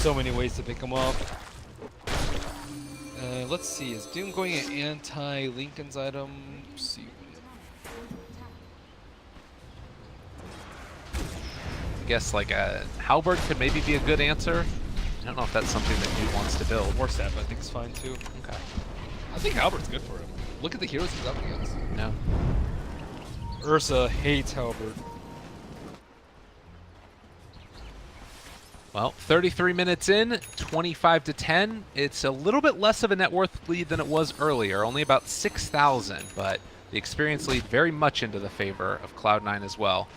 So many ways to pick him up. Let's see, is Doom going an anti-Lincoln's item? Let's see. I guess like a Halberd could maybe be a good answer. I don't know if that's something that Doom wants to build. War Staff I think is fine too. Okay. I think Halberd's good for him. Look at the heroes he's up against. No. Ursa hates Halberd. Well, 33 minutes in, 25 to 10. It's a little bit less of a net worth lead than it was earlier, only about 6,000, but the experience lead very much into the favor of Cloud9 as well.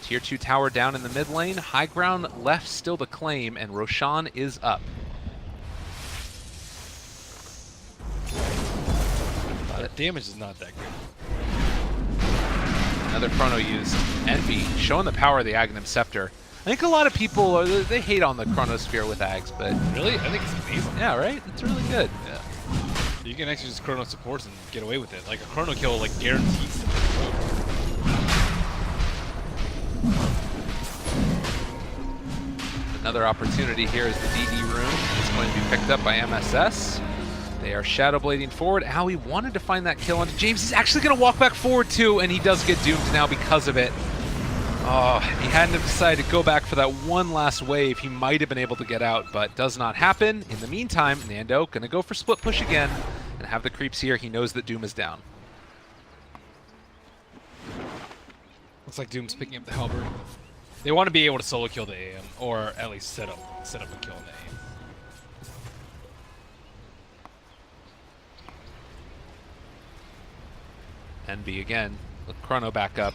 Tier 2 tower down in the mid lane, high ground left still to claim, and Roshan is up. The damage is not that good. Another chrono used. Envy showing the power of the Aghanim Scepter. I think a lot of people, they hate on the Chronosphere with Ags, but... Really? I think it's amazing. Yeah, right? It's really good. Yeah. You can actually just chrono supports and get away with it. Like a chrono kill like guarantees to pick you up. Another opportunity here is the DD room. It's going to be picked up by MSS. They are shadow blading forward. Howie wanted to find that kill onto James. He's actually going to walk back forward too, and he does get doomed now because of it. Oh, if he hadn't have decided to go back for that one last wave, he might have been able to get out, but does not happen. In the meantime, Nando going to go for split push again and have the creeps here. He knows that Doom is down. Looks like Doom's picking up the Halberd. They want to be able to solo kill the AM, or at least set up a kill in the AM. Envy again, with Chrono back up.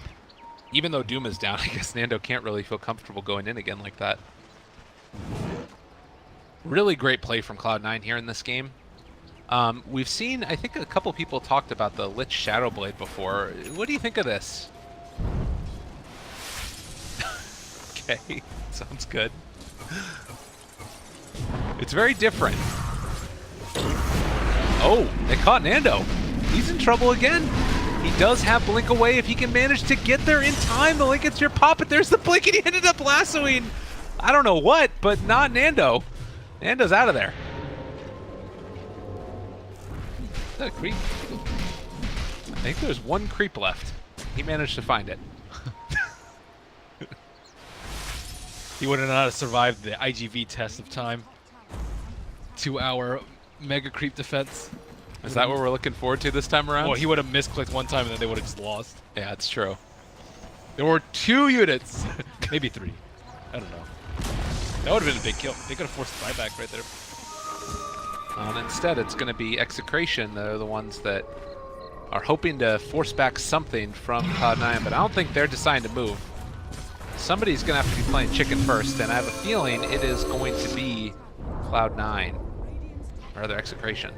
Even though Doom is down, I guess Nando can't really feel comfortable going in again like that. Really great play from Cloud9 here in this game. We've seen, I think a couple people talked about the Lich Shadowblade before. What do you think of this? Okay, sounds good. It's very different. Oh, they caught Nando. He's in trouble again. He does have blink away if he can manage to get there in time. The link, it's your pop, but there's the blink, and he ended up lassoing. I don't know what, but not Nando. Nando's out of there. Is that a creep? I think there's one creep left. He managed to find it. He would have not survived the IGV test of time. 2-hour mega creep defense. Is that what we're looking forward to this time around? Well, he would have misclicked one time and then they would have just lost. Yeah, it's true. There were 2 units. Maybe 3. I don't know. That would have been a big kill. They could have forced the buyback right there. Instead, it's going to be Execration. They're the ones that are hoping to force back something from Cloud9, but I don't think they're deciding to move. Somebody's going to have to be playing chicken first, and I have a feeling it is going to be Cloud9. Or rather, Execration.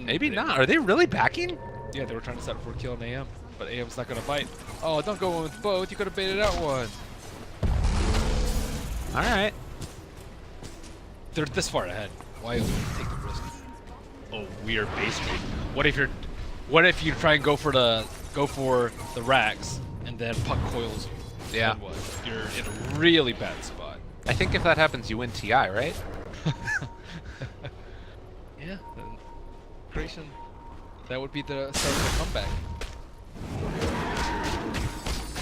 Maybe not. Are they really backing? Yeah, they were trying to set up for a kill on AM, but AM's not going to fight. Oh, don't go in with both. You could have baited out one. All right. They're this far ahead. Why take the risk? Oh, weird base trade. What if you try and go for the racks and then puck coils you? Yeah. Then what? You're in a really bad spot. I think if that happens, you win TI, right? Yeah. Creation. That would be the start of the comeback.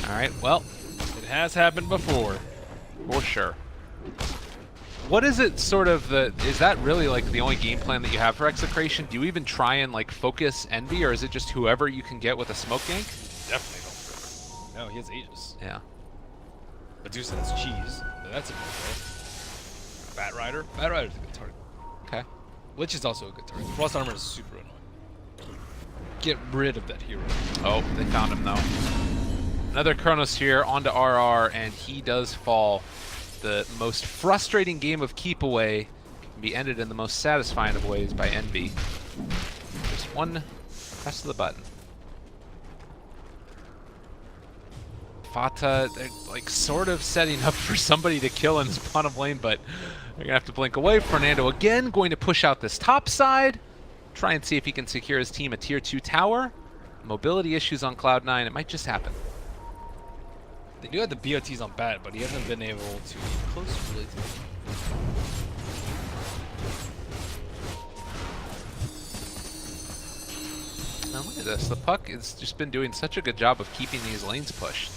All right. Well, it has happened before. For sure. What is it sort of is that really like the only game plan that you have for Execration? Do you even try and like focus Envy, or is it just whoever you can get with a smoke gank? Definitely don't. No, he has Aegis. Yeah. Medusa has cheese. So that's a good play. Bat Rider. Bat Rider's a good target. Okay. Lich is also a good target. Frost Armor is super annoying. Get rid of that hero. Oh, they found him though. Another Chronosphere onto RR, and he does fall. The most frustrating game of keep away can be ended in the most satisfying of ways by Envy. Just one press of the button. Fata, they're like sort of setting up for somebody to kill in his bottom lane, but they're gonna have to blink away. Fernando again going to push out this top side, try and see if he can secure his team a tier 2 tower. Mobility issues on Cloud9, it might just happen. They do have the BOTs on bat, but he hasn't been able to be close really to. Now look at this, the puck has just been doing such a good job of keeping these lanes pushed.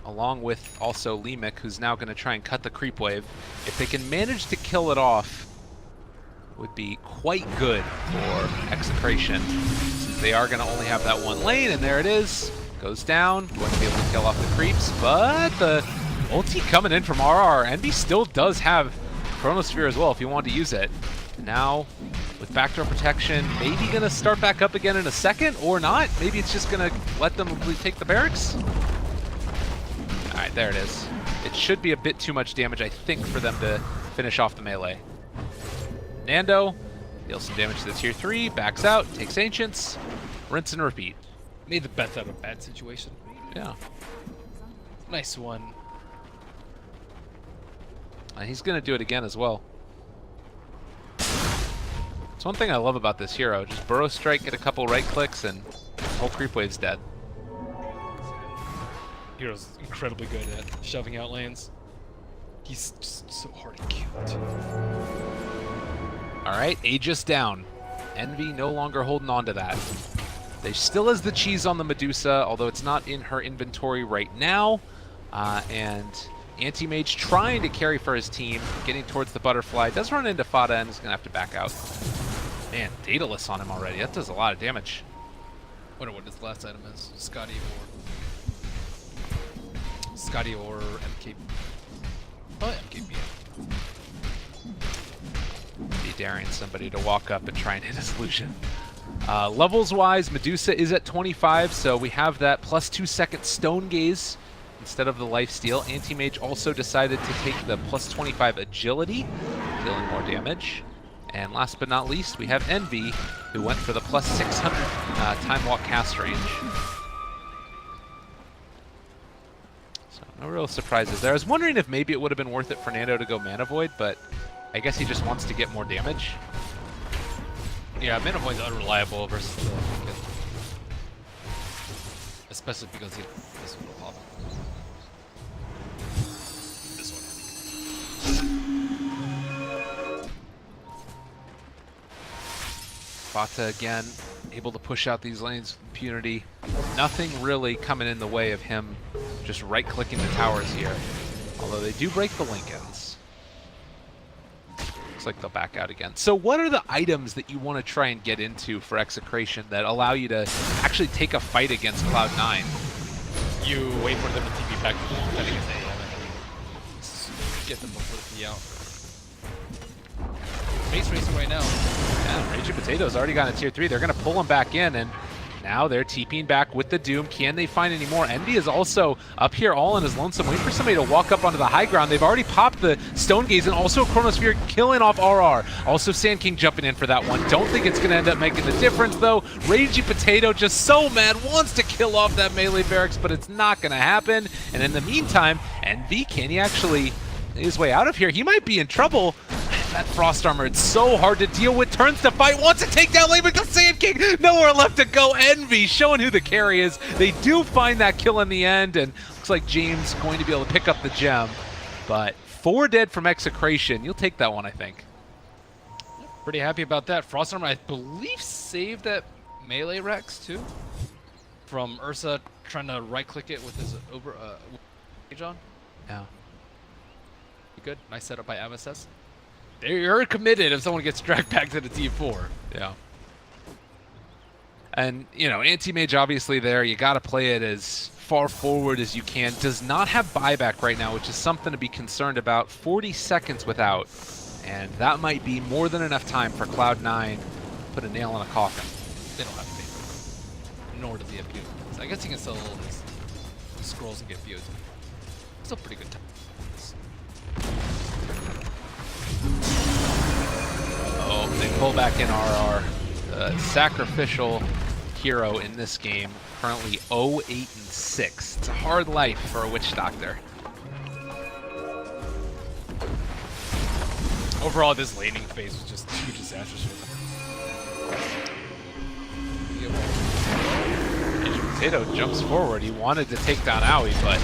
Along with also Lemik, who's now going to try and cut the creep wave. If they can manage to kill it off, it would be quite good for Execration. They are going to only have that one lane, and there it is. Goes down, going to be able to kill off the creeps, but the ulti coming in from RR. Envy still does have Chronosphere as well if you want to use it. And now, with backdoor protection, maybe going to start back up again in a second, or not. Maybe it's just going to let them take the barracks. Alright, there it is. It should be a bit too much damage, I think, for them to finish off the melee. Nando deals some damage to the tier 3, backs out, takes Ancients, rinse and repeat. Made the best out of a bad situation. Yeah. Nice one. And he's going to do it again as well. It's one thing I love about this hero. Just burrow strike, get a couple right clicks, and the whole creep wave's dead. Hero's incredibly good at shoving out lanes. He's just so hard to kill, too. Alright, Aegis down. Envy no longer holding on to that. They still has the cheese on the Medusa, although it's not in her inventory right now. And Anti-Mage trying to carry for his team, getting towards the butterfly. Does run into Fata and is going to have to back out. Man, Daedalus on him already. That does a lot of damage. Wonder what his last item is. Scotty or MKB. Oh, MKB. Be daring somebody to walk up and try and hit his illusion. Levels-wise, Medusa is at 25, so we have that plus 2 second Stone Gaze instead of the Lifesteal. Anti-Mage also decided to take the plus 25 Agility, dealing more damage. And last but not least, we have Envy, who went for the plus 600 Time Walk cast range. So no real surprises there. I was wondering if maybe it would have been worth it for Nando to go Mana Void, but I guess he just wants to get more damage. Yeah, Mana Void's unreliable versus the Lincoln. Especially because this one will pop. This one. Fata again, able to push out these lanes with impunity. Nothing really coming in the way of him just right-clicking the towers here. Although they do break the Lincolns. Looks like they'll back out again. So what are the items that you want to try and get into for Execration that allow you to actually take a fight against Cloud9? You wait for them to TP back to the defending his AM and get them before the out. Base racing right now. Yeah, Raging Potato's already got a tier 3. They're going to pull him back in, and now they're TPing back with the Doom. Can they find any more? Envy is also up here all on his lonesome, waiting for somebody to walk up onto the high ground. They've already popped the Stone Gaze and also a Chronosphere killing off RR. Also Sand King jumping in for that one. Don't think it's going to end up making the difference, though. Raging Potato just so mad, wants to kill off that melee barracks, but it's not going to happen. And in the meantime, Envy, can he actually his way out of here? He might be in trouble. That Frost Armor, it's so hard to deal with. Turns to fight, wants to take down lane, but the Sand King, nowhere left to go. Envy showing who the carry is. They do find that kill in the end, and looks like James going to be able to pick up the gem. But 4 dead from Execration. You'll take that one, I think. Pretty happy about that. Frost Armor, I believe, saved that melee Rex, too. From Ursa trying to right-click it with his Mage on. Yeah. Good. Nice setup by MSS. They're committed if someone gets dragged back to the T4. Yeah. And, you know, Anti-Mage obviously there. You got to play it as far forward as you can. Does not have buyback right now, which is something to be concerned about. 40 seconds without. And that might be more than enough time for Cloud9 to put a nail in a coffin. They don't have faith. Nor does he have BOT. So I guess he can sell his scrolls and get BOT. Still pretty good time. pull back in RR. The sacrificial hero in this game, currently 0-8-6. It's a hard life for a Witch Doctor. Overall, this laning phase was just too disastrous for them. Potato jumps forward. He wanted to take down Owie, but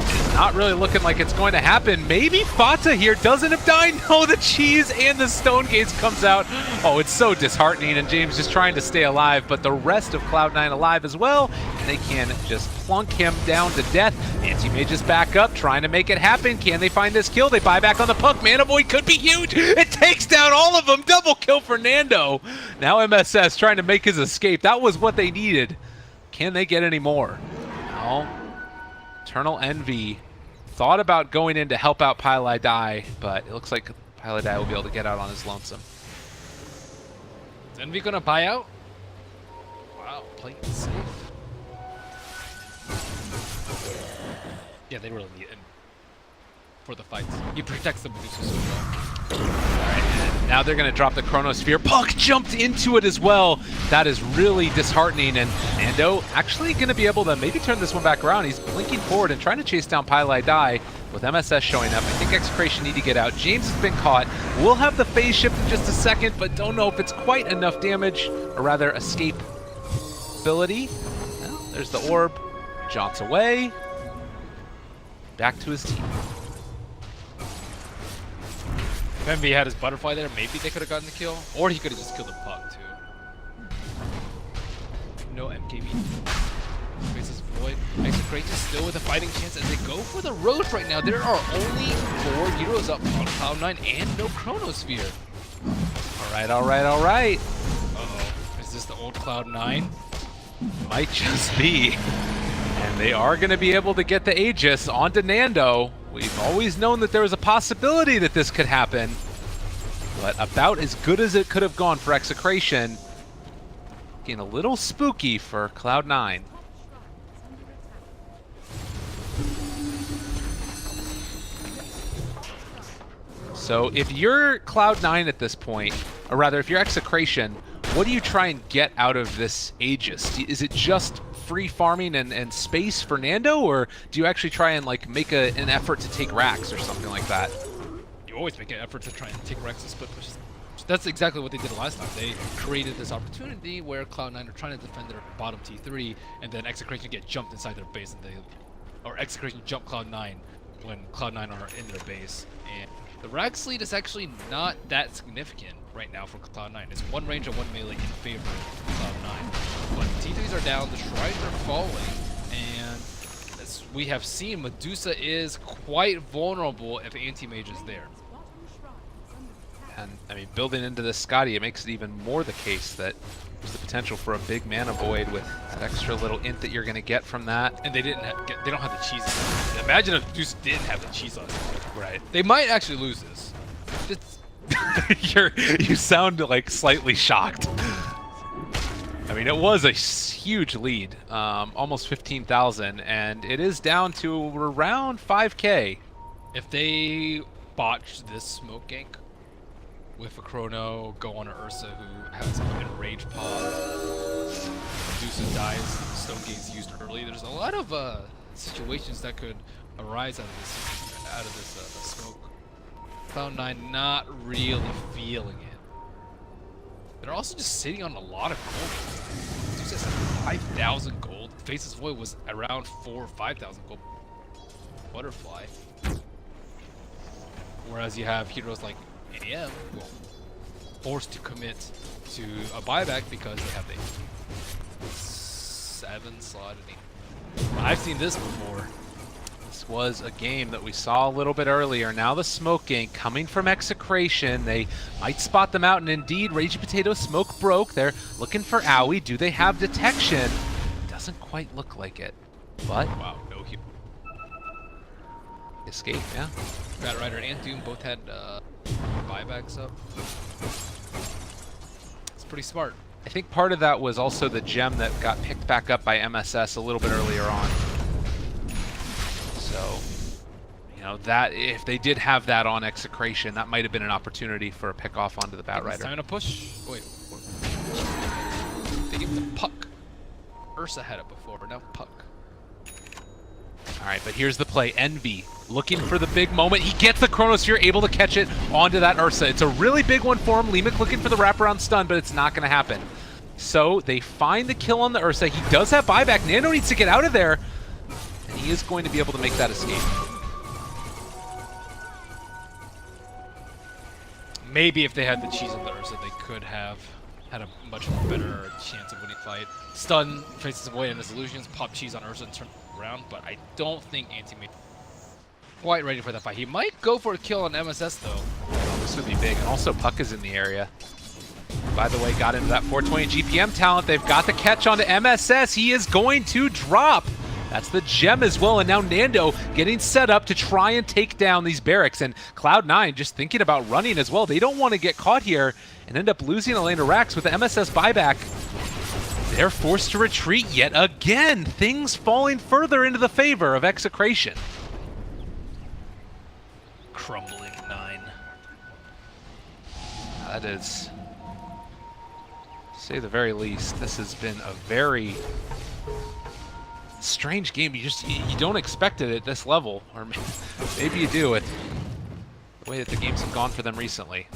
it's not really looking like it's going to happen. Maybe Fata here doesn't have died. No, the cheese and the stone gates comes out. Oh, it's so disheartening, and James just trying to stay alive, but the rest of Cloud9 alive as well, and they can just plunk him down to death. Anti-Mage is back up, trying to make it happen. Can they find this kill? They buy back on the puck. Mana Void could be huge. It takes down all of them. Double kill for Nando. Now MSS trying to make his escape. That was what they needed. Can they get any more? No. Eternal Envy thought about going in to help out Pylai, but it looks like Pylai will be able to get out on his lonesome. Is Envy gonna buy out? Wow, playing it safe. Yeah, they really need it for the fights. He protects the Medusa so well. Alright, and now they're going to drop the Chronosphere. Puck jumped into it as well. That is really disheartening, and Nando actually going to be able to maybe turn this one back around. He's blinking forward and trying to chase down Pylai with MSS showing up. I think Execration need to get out. James has been caught. We'll have the phase shift in just a second, but don't know if it's quite enough damage, or rather escape ability. Well, there's the orb. Jaunts away. Back to his team. If Envy had his butterfly there, maybe they could have gotten the kill. Or he could have just killed the puck, too. No MKB. Faces Void. Execration still with a fighting chance as they go for the road right now. There are only 4 heroes up on Cloud9 and no Chronosphere. Alright, alright, alright. Uh-oh. Is this the old Cloud9? Might just be. And they are going to be able to get the Aegis onto Nando. We've always known that there was a possibility that this could happen, but about as good as it could have gone for Execration. Getting a little spooky for Cloud9. So if you're Cloud9 at this point, or rather if you're Execration, what do you try and get out of this Aegis? Is it just free farming and space for Nando, or do you actually try and like make an effort to take racks or something like that? You always make an effort to try and take racks and split pushes. That's exactly what they did last time. They created this opportunity where Cloud9 are trying to defend their bottom T3, and then Execration get jumped inside their base, and or Execration jump Cloud9 when Cloud9 are in their base. And the rack lead is actually not that significant right now for Cloud9. It's 1 range and 1 melee in favor of Cloud9. But the T3s are down, the shrines are falling, and as we have seen, Medusa is quite vulnerable if Anti-Mage is there. And I mean, building into this Scotty, it makes it even more the case that there's the potential for a big mana void with that extra little int that you're going to get from that. And they don't have the cheese. Imagine if Medusa didn't have the cheese on it. Right. They might actually lose this. You sound like slightly shocked. I mean, it was a huge lead, almost 15,000, and it is down to around 5K. If they botch this smoke gank with a Chrono, go on an Ursa who has an enraged pod, Medusa dies, Stone Gate's used early. There's a lot of situations that could arise out of this smoke. Cloud9 not really feeling it. They're also just sitting on a lot of gold. Medusa has 5,000 gold. Faces Void was around 4,000 or 5,000 gold. Butterfly. Whereas you have heroes like AM who are forced to commit to a buyback because they have the 7 slot. I've seen this before. This was a game that we saw a little bit earlier. Now the smoke gank coming from Execration. They might spot them out, and indeed, Raging Potato smoke broke. They're looking for Owie. Do they have detection? Doesn't quite look like it, but Wow, no hero. escape, yeah. Bat Rider and Doom both had buybacks up. It's pretty smart. I think part of that was also the gem that got picked back up by MSS a little bit earlier on. So, you know, that if they did have that on Execration, that might have been an opportunity for a pick off onto the Batrider. Time to push. Wait. They gave the puck. Ursa had it before, but now puck. All right, but here's the play. Envy looking for the big moment. He gets the Chronosphere, able to catch it onto that Ursa. It's a really big one for him. Leemic looking for the wraparound stun, but it's not going to happen. So they find the kill on the Ursa. He does have buyback. Nando needs to get out of there, and he is going to be able to make that escape. Maybe if they had the cheese on the Ursa, they could have had a much better chance of winning fight. Stun faces away in his illusions, pop cheese on Ursa and turn around, but I don't think Anti-Mate quite ready for that fight. He might go for a kill on MSS though. Oh, this would be big, and also Puck is in the area. By the way, got into that 420 GPM talent. They've got the catch onto MSS. He is going to drop. That's the gem as well, and now Nando getting set up to try and take down these barracks, and Cloud9 just thinking about running as well. They don't want to get caught here and end up losing a lane to Rax with the MSS buyback. They're forced to retreat yet again. Things falling further into the favor of Execration. Crumbling 9. That is, to say the very least, this has been a very strange game. You don't expect it at this level, or maybe you do with the way that the games have gone for them recently.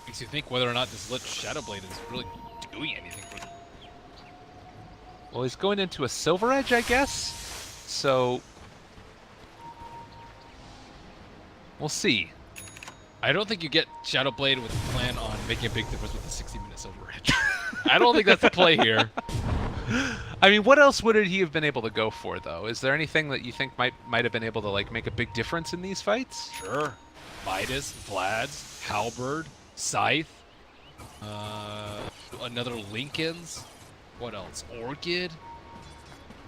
Makes you think whether or not this lit Shadowblade is really doing anything for them. Well, he's going into a Silver Edge, I guess, so we'll see. I don't think you get Shadowblade with a plan on making a big difference with the 60-minute Silver Edge. I don't think that's the play here. I mean, what else would he have been able to go for, though? Is there anything that you think might have been able to like make a big difference in these fights? Sure. Midas, Vlad's, Halberd, Scythe, another Lincoln's. What else? Orchid.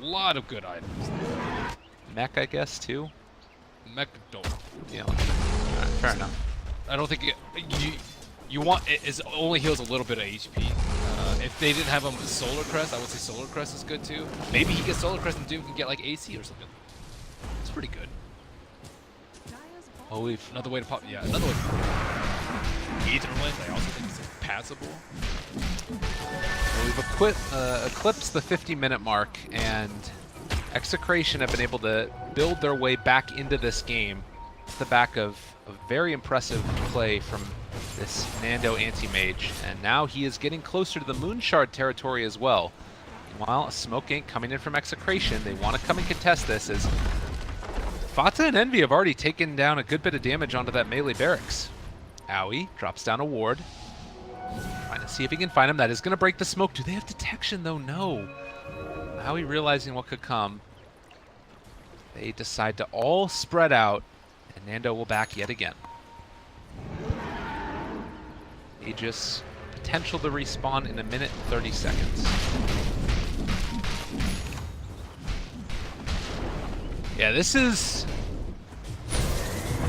A lot of good items. Mech, I guess, too. Mech don't. Yeah. All right, fair enough. I don't think you want it only heals a little bit of HP. If they didn't have him with Solar Crest, I would say Solar Crest is good too. Maybe he gets Solar Crest and Doom can get like AC or something. It's pretty good. Well, we've Another way to pop. Yeah, another way. Aetherwind, I also think is passable. eclipsed the 50-minute mark, and Execration have been able to build their way back into this game at the back of a very impressive play from this Nando anti-mage, and now he is getting closer to the Moonshard territory as well. Meanwhile, a smoke gank coming in from Execration. They want to come and contest this, as Fata and Envy have already taken down a good bit of damage onto that melee barracks. Owie drops down a ward. Trying to see if he can find him. That is going to break the smoke. Do they have detection, though? No. Owie realizing what could come. They decide to all spread out, and Nando will back yet again. Aegis, potential to respawn in 1 minute and 30 seconds. Yeah, this is...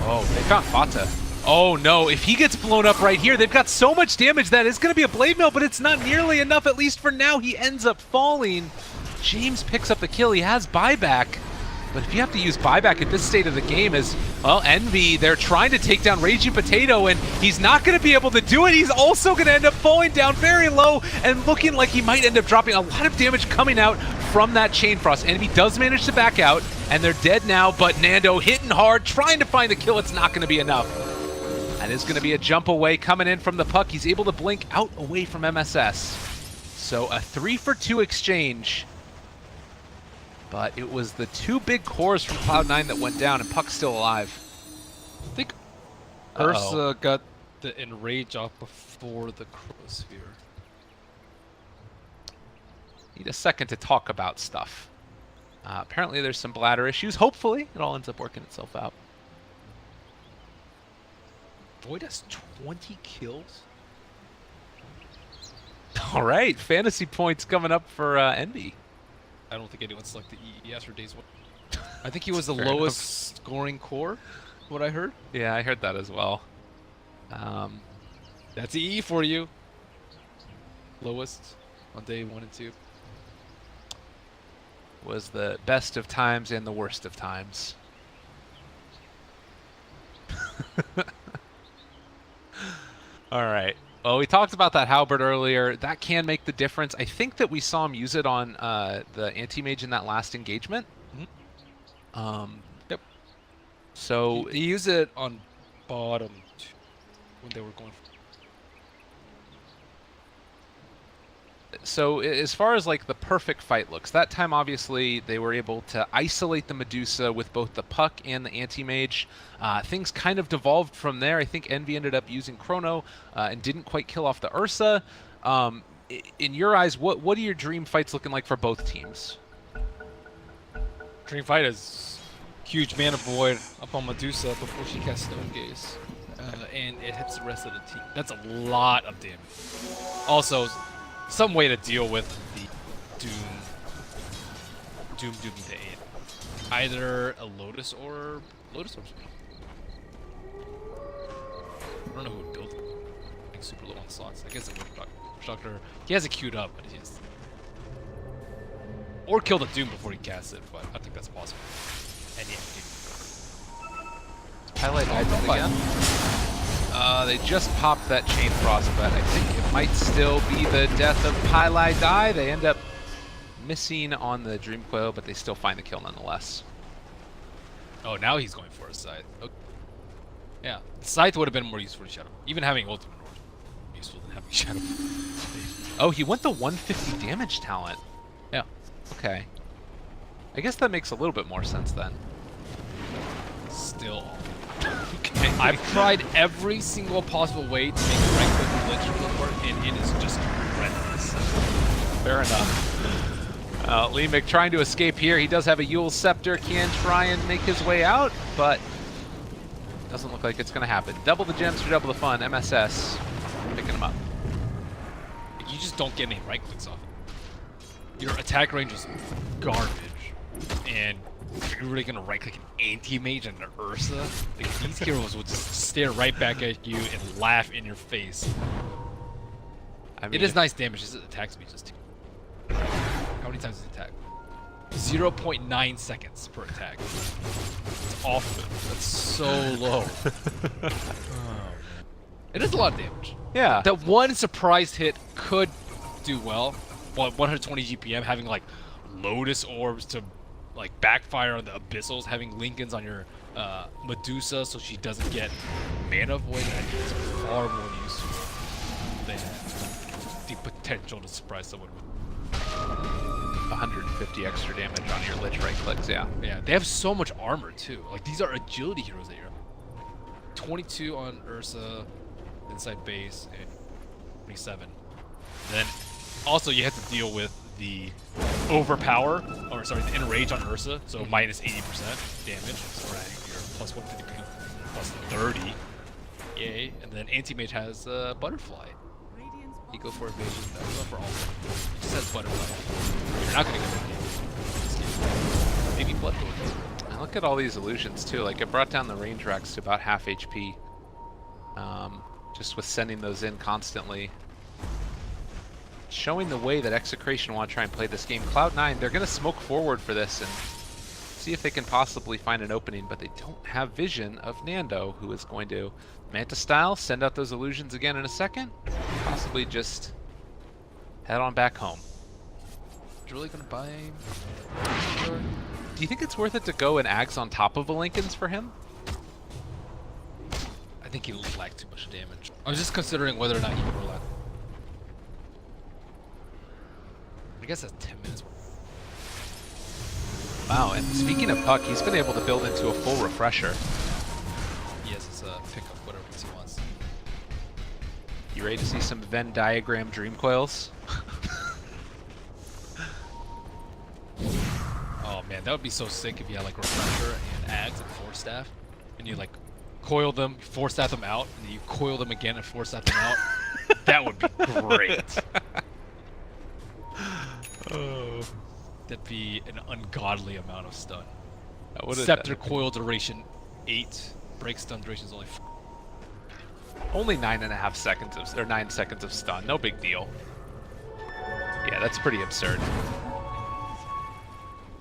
Oh, they found Fata. Oh no, if he gets blown up right here, they've got so much damage that it's going to be a Blade Mail, but it's not nearly enough, at least for now. He ends up falling. James picks up the kill. He has buyback. But if you have to use buyback at this state of the game, as well, Envy, they're trying to take down Raging Potato, and he's not going to be able to do it. He's also going to end up falling down very low and looking like he might end up dropping. A lot of damage coming out from that Chain Frost. Envy does manage to back out, and they're dead now, but Nando hitting hard, trying to find the kill. It's not going to be enough. That is going to be a jump away coming in from the puck. He's able to blink out away from MSS. So a 3-for-2 exchange. But it was the 2 big cores from Cloud9 that went down, and Puck's still alive. I think Ursa got the Enrage off before the Chronosphere. Need a second to talk about stuff. Apparently there's some bladder issues. Hopefully it all ends up working itself out. Void has 20 kills. All right, fantasy points coming up for Envy. I don't think anyone selected EES for days one. I think he was the Fair lowest scoring core, what I heard. Yeah, I heard that as well. That's EE for you. Lowest on day 1 and 2. was the best of times and the worst of times. All right. Well, we talked about that halberd earlier. That can make the difference. I think that we saw him use it on the anti-mage in that last engagement. Yep. So He used it on bottom when they were going. So as far as like the perfect fight looks, that time obviously they were able to isolate the Medusa with both the puck and the anti-mage. Things kind of devolved from there. I think Envy ended up using Chrono and didn't quite kill off the Ursa. In your eyes, what are your dream fights looking like for both teams? Dream fight is huge mana void up on Medusa before she casts Stone Gaze. And it hits the rest of the team. That's a lot of damage. Also, some way to deal with the Doom Dooming to 8. Either a Lotus Orb. Lotus Orb's I don't know who would build it. Like super low on slots. I guess it would Productor. He has it queued up, but he's. Or kill the Doom before he casts it, but I think that's possible. And yeah, Highlight again. They just popped that Chain Frost, but I think it might still be the death of Pylai Die. They end up missing on the Dream Coil, but they still find the kill nonetheless. oh, now he's going for a Scythe. Okay. Yeah, Scythe would have been more useful to Shadow. Even having Ultimate Orb more useful than having Shadow. Oh, he went the 150 damage talent. Yeah. Okay. I guess that makes a little bit more sense then. Still. Okay. I've tried every single possible way to make right-click glitch work, and it is just horrendous. Fair enough. Leemic trying to escape here. He does have a Yule Scepter, can try and make his way out, but doesn't look like it's going to happen. Double the gems for double the fun. MSS picking him up. You just don't get any right-clicks off it. Your attack range is garbage, and you're really going to right-click an anti-mage and an Ursa? Like, these heroes will just stare right back at you and laugh in your face. I mean, It is nice damage. His attack speed is too. How many times does he attack? 0.9 seconds per attack. It's awful. That's so low. Oh, man. It is a lot of damage. Yeah. That one surprise hit could do well. Well, 120 GPM, having like Lotus Orbs to like backfire on the Abyssals, having Lincolns on your Medusa so she doesn't get mana void. I think it's far more useful than the potential to surprise someone with 150 extra damage on your Lich right clicks, yeah. Yeah, they have so much armor too. Like, these are agility heroes that you're 22 on Ursa, inside base, and 27. And then also you have to deal with the overpower, or sorry, the enrage on Ursa, so minus 80% damage. So you're plus 150, plus 30. Yay. And then anti-mage has butterfly. Radiant's You go for evasion, no, go for all of them. It just has butterfly. You're not gonna get this game. Maybe bloodlord. And look at all these illusions too. Like, it brought down the range racks to about half HP. Just with sending those in constantly. Showing the way that Execration want to try and play this game. Cloud9, they're going to smoke forward for this and see if they can possibly find an opening, but they don't have vision of Nando, who is going to Manta style, send out those illusions again in a second, possibly just head on back home. You're really gonna buy him? Do you think it's worth it to go and Ags on top of a Lincoln's for him? I think he'll lack too much damage. I was just considering whether or not he can roll out. I guess that's 10 minutes. Wow, and speaking of Puck, he's been able to build into a full refresher. Yes, it's a pickup, whatever he wants. You ready to see some Venn diagram dream coils? Oh man, that would be so sick if you had like refresher and ads and force staff, and you like coil them, force staff them out, and then you coil them again and force staff them out. That would be great. Oh. That'd be an ungodly amount of stun. What is Scepter that? coil duration 8, break stun duration is only 4. Only 9.5 seconds of, or 9 seconds of stun. No big deal. Yeah, that's pretty absurd.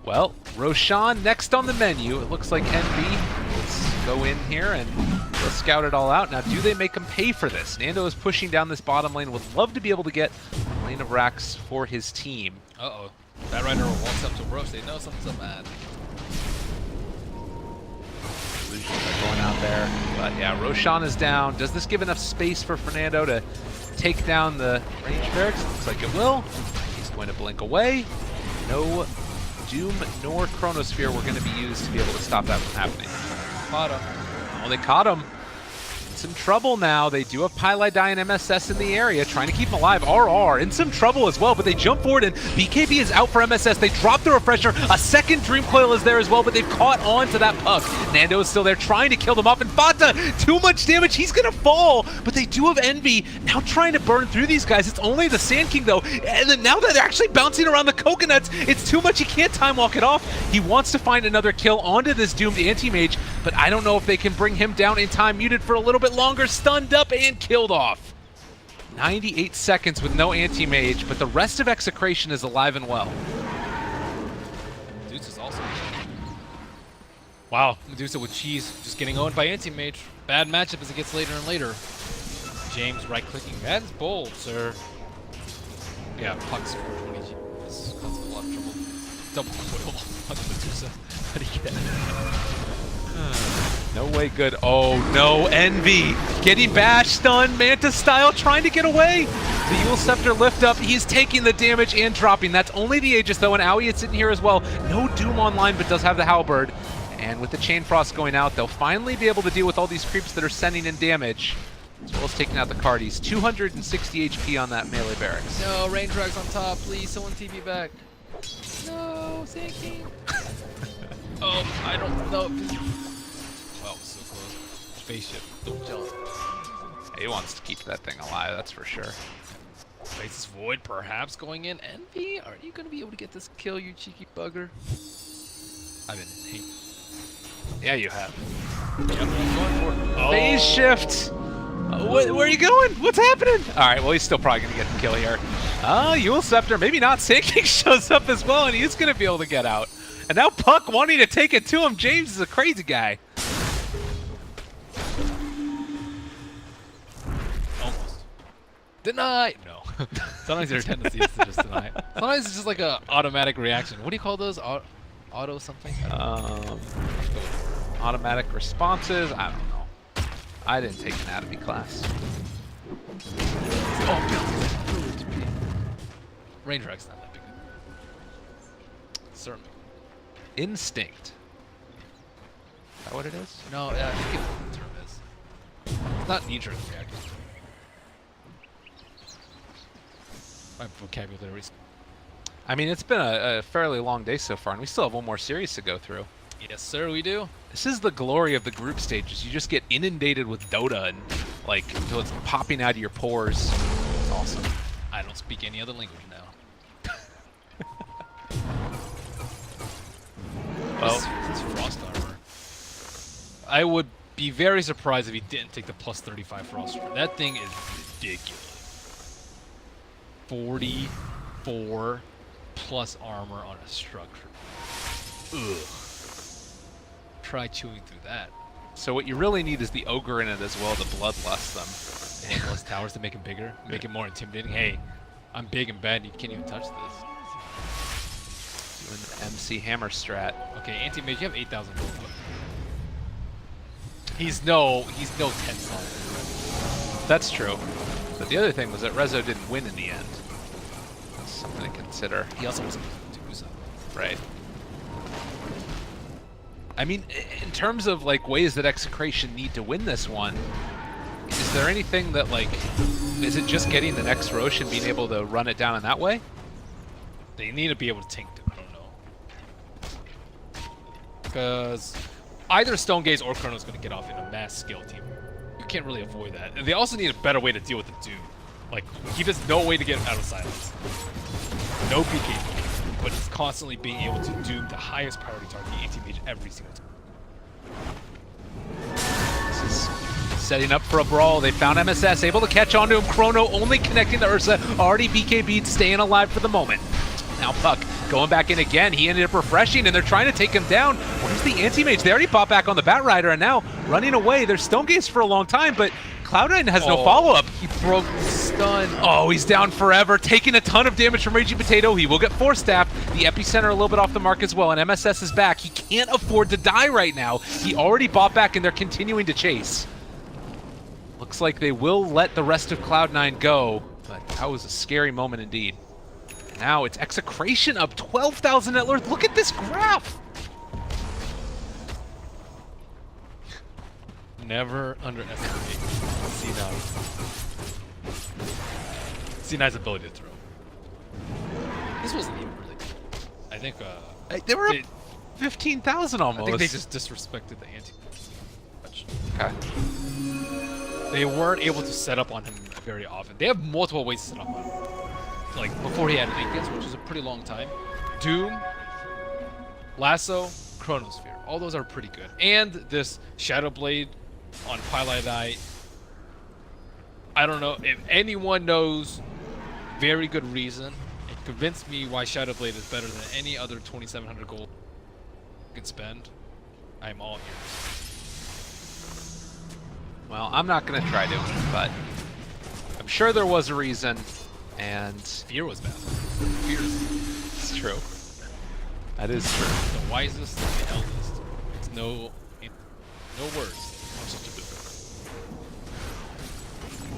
Well, Roshan next on the menu. It looks like Envy. Let's go in here and let's scout it all out. Now, do they make him pay for this? Nando is pushing down this bottom lane. Would love to be able to get a lane of racks for his team. Uh-oh. That Rider walks up to Roche. They know something's up bad. Illusions are going out there. But yeah, Roshan is down. Does this give enough space for Fernando to take down the range barracks? Looks like it will. He's going to blink away. No Doom nor Chronosphere were going to be used to be able to stop that from happening. Caught him. Oh, they caught him. In some trouble now. They do have Pylai and MSS in the area, trying to keep him alive. RR in some trouble as well, but they jump forward and BKB is out for MSS. They drop the refresher. A second Dream Coil is there as well, but they've caught on to that puck. Nando is still there trying to kill them off, and Fata, too much damage. He's going to fall, but they do have Envy now trying to burn through these guys. It's only the Sand King, though, and then now that they're actually bouncing around the coconuts, it's too much. He can't time walk it off. He wants to find another kill onto this doomed anti-mage, but I don't know if they can bring him down in time. Muted for a little bit longer, stunned up and killed off. 98 seconds with no anti-mage, but the rest of Execration is alive and well. Medusa is also. Wow, Medusa with cheese just getting owned by anti-mage. Bad matchup as it gets later and later. James right-clicking. That's bold, sir. Yeah, pucks for 20 G. This causes a lot of trouble. Double coil on Medusa. How do you get it? No way good. Oh no, Envy getting bashed, stunned, Manta style, trying to get away. The Yule Scepter lift up, he's taking the damage and dropping. That's only the Aegis though, and Aoi is sitting here as well. No Doom online, but does have the Halberd. And with the Chain Frost going out, they'll finally be able to deal with all these creeps that are sending in damage, as well as taking out the Cardis. 260 HP on that melee barracks. No, range drags on top, please, someone TP back. No, Sand King. Oh, I don't know. Wow, so close. Spaceship, don't jump. He wants to keep that thing alive, that's for sure. Faces Void perhaps going in. Envy, are you going to be able to get this kill, you cheeky bugger? I've been hate. Yeah, you have. Yep, I'm going for it. Oh. Phase shift! Where are you going? What's happening? Alright, well, he's still probably going to get the kill here. Yule Scepter, maybe not. Sand King shows up as well, and he's going to be able to get out. And now Puck wanting to take it to him. James is a crazy guy. Almost. Deny! No. Sometimes their tendency is to just deny. Sometimes it's just like a automatic reaction. What do you call those? Auto something? Automatic responses? I don't know. I didn't take anatomy class. Oh, range drag's not that big. Certainly. Instinct. Is that what it is? No, yeah, I think what the term is. It's not knee-jerk reaction. My vocabulary. I mean, it's been a fairly long day so far, and we still have one more series to go through. Yes, sir, we do. This is the glory of the group stages. You just get inundated with Dota and, like, until it's popping out of your pores. It's awesome. I don't speak any other language now. Well, this Frost armor. I would be very surprised if he didn't take the plus 35 Frost armor. That thing is ridiculous. 44 plus armor on a structure. Ugh. Try chewing through that. so what you really need is the Ogre in it as well to bloodlust them. Bloodlust towers to make him bigger, make it more intimidating. Hey, I'm big and bad, you can't even touch this. Doing the MC Hammer strat. Okay, anti-mage, you have 8,000 gold. He's no 10 solid. That's true. But the other thing was that Rezo didn't win in the end. That's something to consider. He also wasn't do so. Right. I mean, in terms of like ways that Execration need to win this one, is there anything that like, is it just getting the next Roche and being able to run it down in that way? They need to be able to tank it, I don't know. Because either Stone Gaze or Chrono is going to get off in a mass skill team. You can't really avoid that. And they also need a better way to deal with the Doom. Like, he has no way to get out of silence. No PK, but he's constantly being able to Doom the highest priority target anti-mage every single time. This is setting up for a brawl. They found MSS, able to catch onto him. Chrono only connecting the Ursa, already BKB'd, staying alive for the moment. Now Puck Going back in again, he ended up refreshing, and they're trying to take him down. Where's the anti-mage? They already bought back on the Batrider, and now running away. They're stone-gazed for a long time, but Cloud9 has no follow-up. He broke the stun. Oh, he's down forever, taking a ton of damage from Raging Potato. He will get force-staffed. The epicenter a little bit off the mark as well, and MSS is back. He can't afford to die right now. He already bought back, and they're continuing to chase. Looks like they will let the rest of Cloud9 go, but that was a scary moment indeed. Now it's Execration up 12,000 net worth. Look at this graph. Never underestimate C9. C9's ability to throw. This wasn't even really. I think They were up 15,000 almost. I think they just disrespected the anti. Okay. They weren't able to set up on him very often. They have multiple ways to set up on him. Like before he had Invictus, which is a pretty long time. Doom, Lasso, Chronosphere. All those are pretty good. And this Shadow Blade on Pylite Eye. I don't know if anyone knows very good reason and convince me why Shadow Blade is better than any other 2,700 gold you can spend. I'm all ears. Well, I'm not going to try to, but I'm sure there was a reason, and Fear was bad. Fear. it's true. That is true. The wisest and the eldest. It's no worse. I'm such a good guy.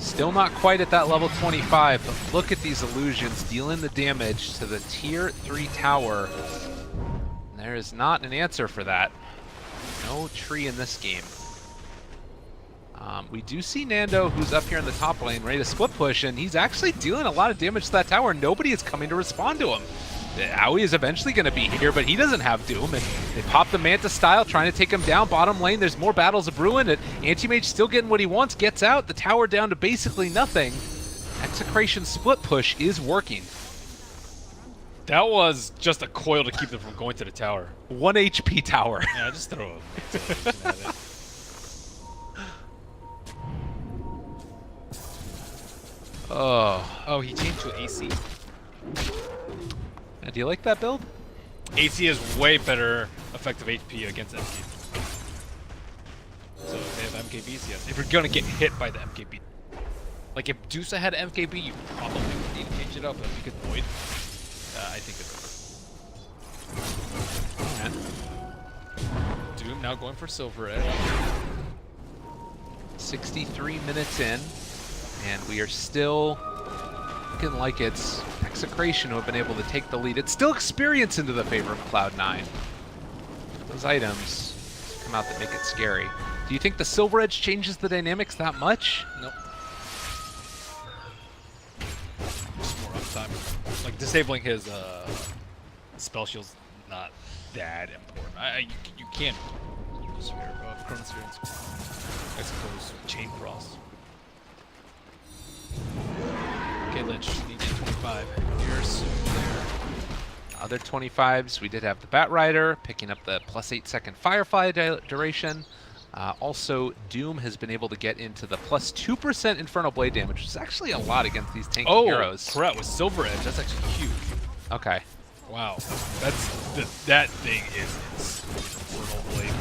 Still not quite at that level 25, but look at these illusions dealing the damage to the tier 3 tower. There is not an answer for that. No tree in this game. We do see Nando, who's up here in the top lane, ready to split push, and he's actually dealing a lot of damage to that tower. Nobody is coming to respond to him. Aoi is eventually going to be here, but he doesn't have Doom, and they pop the Manta style, trying to take him down. Bottom lane, there's more battles of brewing. Anti-Mage still getting what he wants, gets out, the tower down to basically nothing. Execration split push is working. That was just a coil to keep them from going to the tower. 1 HP tower. Yeah, just throw him. At it. Oh, he changed to AC. Do you like that build? AC is way better effective HP against MKB. So if they have MKBs, yes. If you're gonna get hit by the MKB. Like if Dusa had MKB, you probably would need to change it up, but because Void, I think it's Doom now going for Silver Edge. 63 minutes in, and we are still looking like it's Execration who have been able to take the lead. It's still experience into the favor of Cloud9. Those items come out that make it scary. Do you think the Silver Edge changes the dynamics that much? Nope. Just more uptime. Like disabling his spell shield's not that important. You can't use Chronosphere, I suppose, Chain Frost. Okay, Lynch, need to 25 years there. Other 25s, we did have the Batrider picking up the +8 second Firefly duration. Also, Doom has been able to get into the +2% Infernal Blade damage, which is actually a lot against these tanky heroes. Oh, correct, with Silver Edge, that's actually huge. Okay. Wow, that thing is Infernal Blade.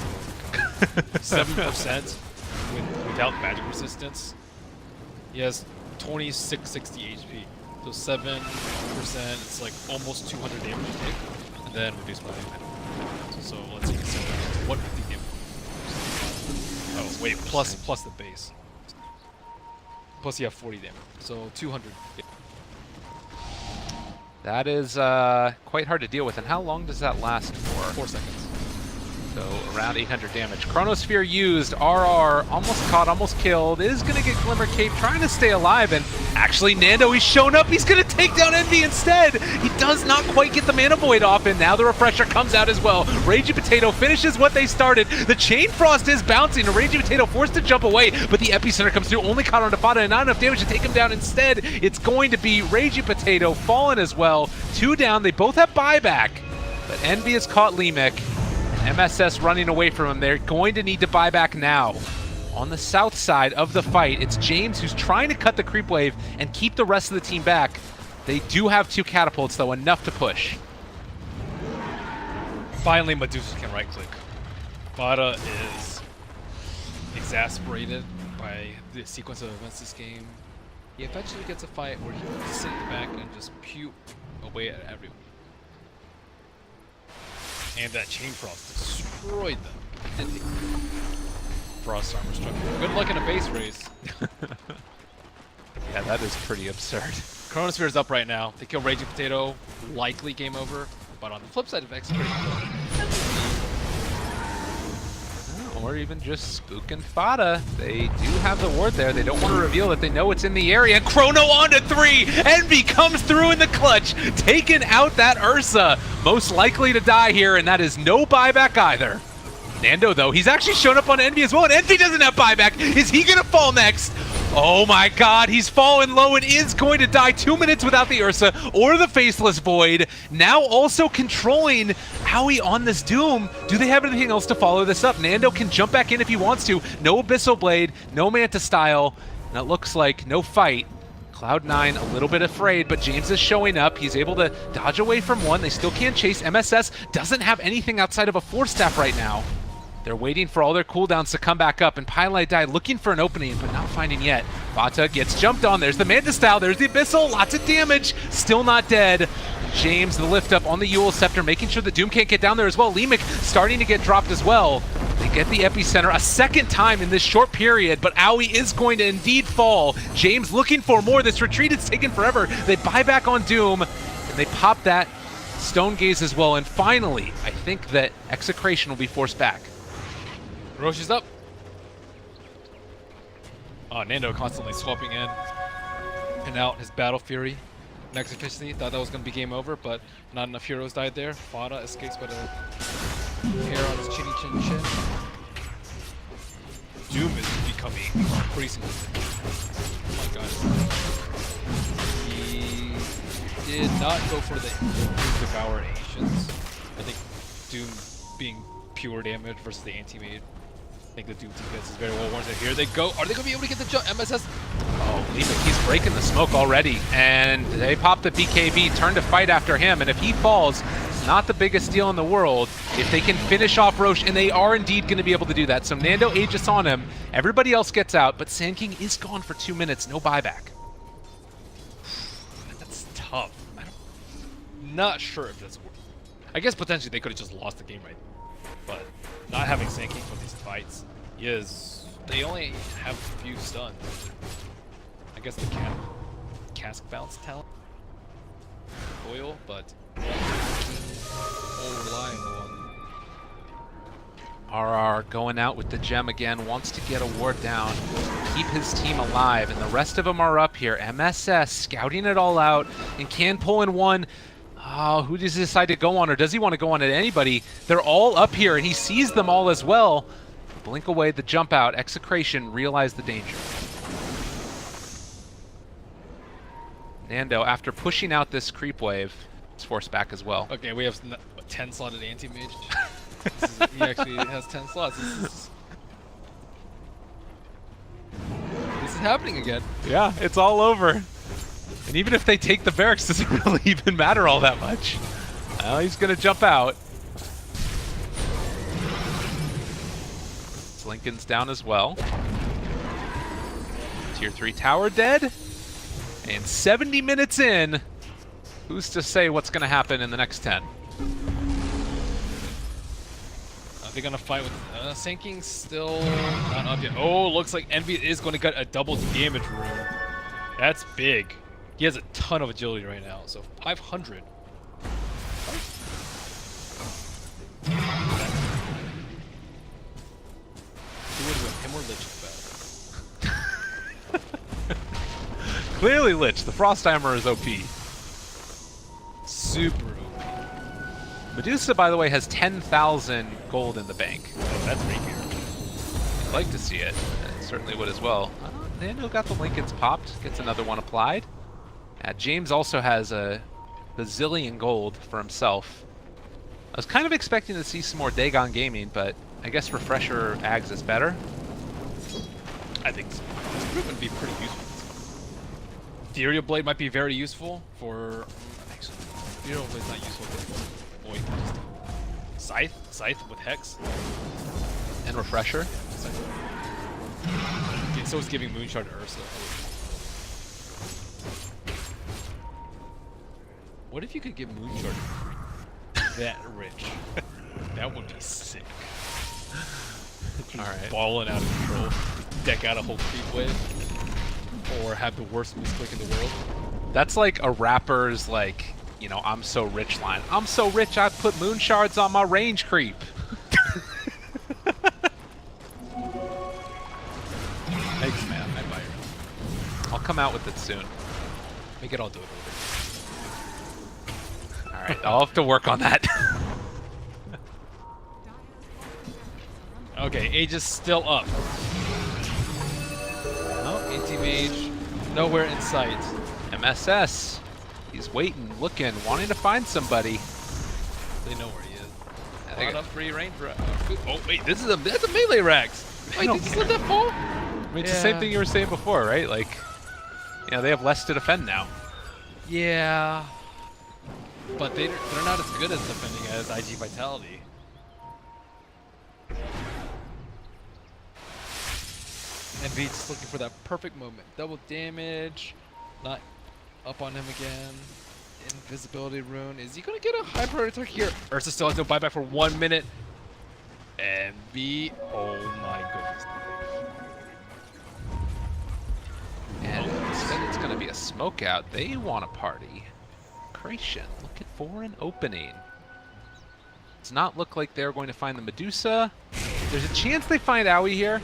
7% without magic resistance. He has 2660 HP. So 7%, it's like almost 200 damage to take, and then reduced by mana. So let's see, so 150 damage. Oh wait, plus the base. Plus you have 40 damage, so 200. That is quite hard to deal with. And how long does that last for? 4 seconds. So around 800 damage. Chronosphere used, RR, almost caught, almost killed, is going to get Glimmer Cape, trying to stay alive, and actually Nando, he's shown up, he's going to take down Envy instead! He does not quite get the Mana Void off, and now the Refresher comes out as well. Raging Potato finishes what they started. The Chain Frost is bouncing, and Raging Potato forced to jump away, but the Epicenter comes through, only caught on Defada, and not enough damage to take him down. Instead, it's going to be Raging Potato fallen as well. 2 down, they both have buyback, but Envy has caught Lemek. MSS running away from him. They're going to need to buy back now. On the south side of the fight, it's James who's trying to cut the creep wave and keep the rest of the team back. They do have 2 catapults, though, enough to push. Finally, Medusa can right-click. Fada is exasperated by the sequence of events this game. He eventually gets a fight where he can just sit in the back and just puke away at everyone. And that Chain Frost destroyed them, didn't he? Frost Armor struck. Good luck in a base race. Yeah, that is pretty absurd. Chronosphere is up right now. They kill Raging Potato, likely game over. But on the flip side of Execration, or even just spooking Fada. They do have the ward there. They don't want to reveal that they know it's in the area. Chrono onto 3! Envy comes through in the clutch, taking out that Ursa. Most likely to die here, and that is no buyback either. Nando, though, he's actually shown up on Envy as well, and Envy doesn't have buyback. Is he going to fall next? Oh my god, he's fallen low and is going to die 2 minutes without the Ursa or the Faceless Void. Now also controlling Howie on this Doom. Do they have anything else to follow this up? Nando can jump back in if he wants to. No Abyssal Blade, no Manta Style, and it looks like no fight. Cloud9 a little bit afraid, but James is showing up. He's able to dodge away from one. They still can't chase. MSS doesn't have anything outside of a Force Staff right now. They're waiting for all their cooldowns to come back up, and Pylite Die looking for an opening, but not finding yet. Vata gets jumped on. There's the Manta Style. There's the Abyssal. Lots of damage. Still not dead. James, the lift up on the Eul Scepter, making sure that Doom can't get down there as well. Lemic starting to get dropped as well. They get the Epicenter a second time in this short period, but Aoi is going to indeed fall. James looking for more. This retreat is taking forever. They buy back on Doom, and they pop that Stone Gaze as well. And finally, I think that Execration will be forced back. Roche is up. Nando constantly swapping in and out his Battle Fury. Next efficiency, thought that was going to be game over, but not enough heroes died there. Fada escapes by the hair on his chinny chin chin. Doom is becoming increasingly. Oh my god. He did not go for the Devour Ancients. I think Doom being pure damage versus the anti-mage. I think the Doom team gets is very well warranted. Here they go. Are they going to be able to get the jump? MSS. Oh, Lemic, he's breaking the smoke already. And they pop the BKB, turn to fight after him. And if he falls, it's not the biggest deal in the world. If they can finish off Roche, and they are indeed going to be able to do that. So Nando Aegis on him. Everybody else gets out, but Sand King is gone for 2 minutes. No buyback. That's tough. I'm not sure if that's worth it. I guess potentially they could have just lost the game right now. But not having Sand King for these fights they only have a few stuns. I guess the cask bounce talent oil, but all relying on RR going out with the gem again, wants to get a ward down, keep his team alive, and the rest of them are up here. MSS scouting it all out and can pull in one. Oh, who does he decide to go on, or does he want to go on at anybody? They're all up here, and he sees them all as well. Blink away the jump out. Execration realize the danger. Nando, after pushing out this creep wave, is forced back as well. Okay, we have 10 slotted anti-mage. He actually has 10 slots. This is happening again. Yeah, it's all over. And even if they take the barracks, doesn't really even matter all that much. Well, he's going to jump out. Lincoln's down as well. Tier 3 tower dead. And 70 minutes in, who's to say what's going to happen in the next 10? Are they going to fight with Sand King still not up yet? Oh, looks like Envy is going to get a double damage rune. That's big. He has a ton of agility right now, so 500. Who would win, him or Lich better? Clearly Lich. The Frost Timer is OP. Super OP. Medusa, by the way, has 10,000 gold in the bank. Oh, that's rapier. I'd like to see it. I certainly would as well. Nando got the Lincolns popped. Gets another one applied. James also has a bazillion gold for himself. I was kind of expecting to see some more Dagon Gaming, but I guess Refresher Ags is better. I think so. It's proven to be pretty useful. Ethereal Blade might be very useful for... Actually, Ethereal Blade's not useful for... Boy, Scythe with Hex. And Refresher. Okay, so it's giving Moonshard to Ursa. What if you could get Moonshard that rich? That would be sick. Alright. Balling out of control. Deck out a whole creep wave. Or have the worst misclick in the world. That's like a rapper's like, you know, I'm so rich line. I'm so rich I put moon shards on my range creep. Thanks, man. I buy it. I'll come out with it soon. Make it all do it over. Alright, I'll have to work on that. Okay, Age is still up. Oh, anti-mage, nowhere in sight. MSS. He's waiting, looking, wanting to find somebody. They know where he is. I think Not a free range. Oh wait, that's a melee Rax. Wait, did you just let that fall? I mean, it's the same thing you were saying before, right? Like, you know, they have less to defend now. Yeah, but they're not as good as defending as IG Vitality. Envy just looking for that perfect moment. Double damage, not up on him again. Invisibility rune. Is he gonna get a high priority attack here? Ursa still has no buyback for 1 minute. Envy, oh my goodness. And instead it's going to be a smoke out. They want a party. Execration looking for an opening. Does not look like they're going to find the Medusa. There's a chance they find Owie here.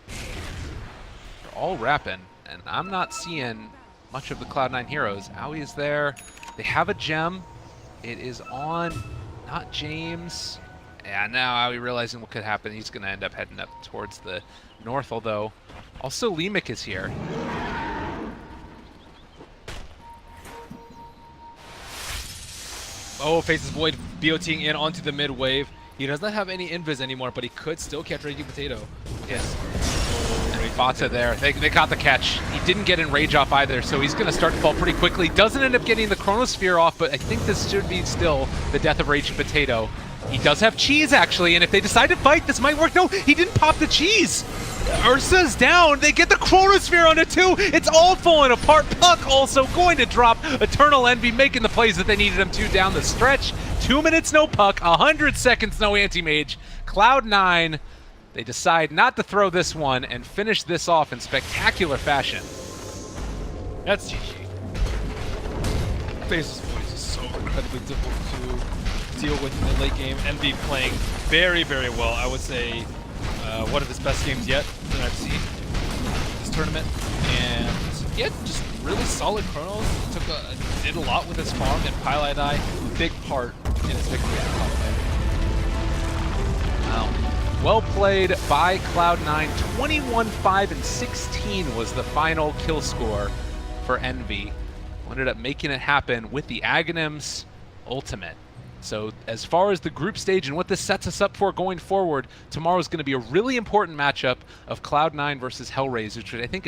They're all rapping, and I'm not seeing much of the Cloud9 heroes. Owie is there. They have a gem. It is on, not James. And now Owie realizing what could happen. He's going to end up heading up towards the north, although also Lemic is here. Oh, faces Void BOTing in onto the mid wave. He does not have any invis anymore, but he could still catch Raging Potato. Yes. And Bata there. They got the catch. He didn't get in rage off either, so he's going to start to fall pretty quickly. Doesn't end up getting the Chronosphere off, but I think this should be still the death of Raging Potato. He does have cheese, actually, and if they decide to fight, this might work. No, he didn't pop the cheese. Ursa's down. They get the Chronosphere on it, too. It's all falling apart. Puck also going to drop. Eternal Envy making the plays that they needed him to down the stretch. 2 minutes, no Puck. 100 seconds, no Anti-Mage. Cloud9, they decide not to throw this one and finish this off in spectacular fashion. That's GG. Faces Void is so incredibly difficult to deal with in the late game. Envy playing very, very well. I would say one of his best games yet that I've seen this tournament. And yeah, just really solid chronos. Did a lot with his farm, and Pylite Eye, big part in his victory at Pylite. Wow. Well played by Cloud9. 21-5-16 was the final kill score for Envy. Ended up making it happen with the Aghanim's ultimate. So as far as the group stage and what this sets us up for going forward, tomorrow is going to be a really important matchup of Cloud9 versus HellRaisers, which I think is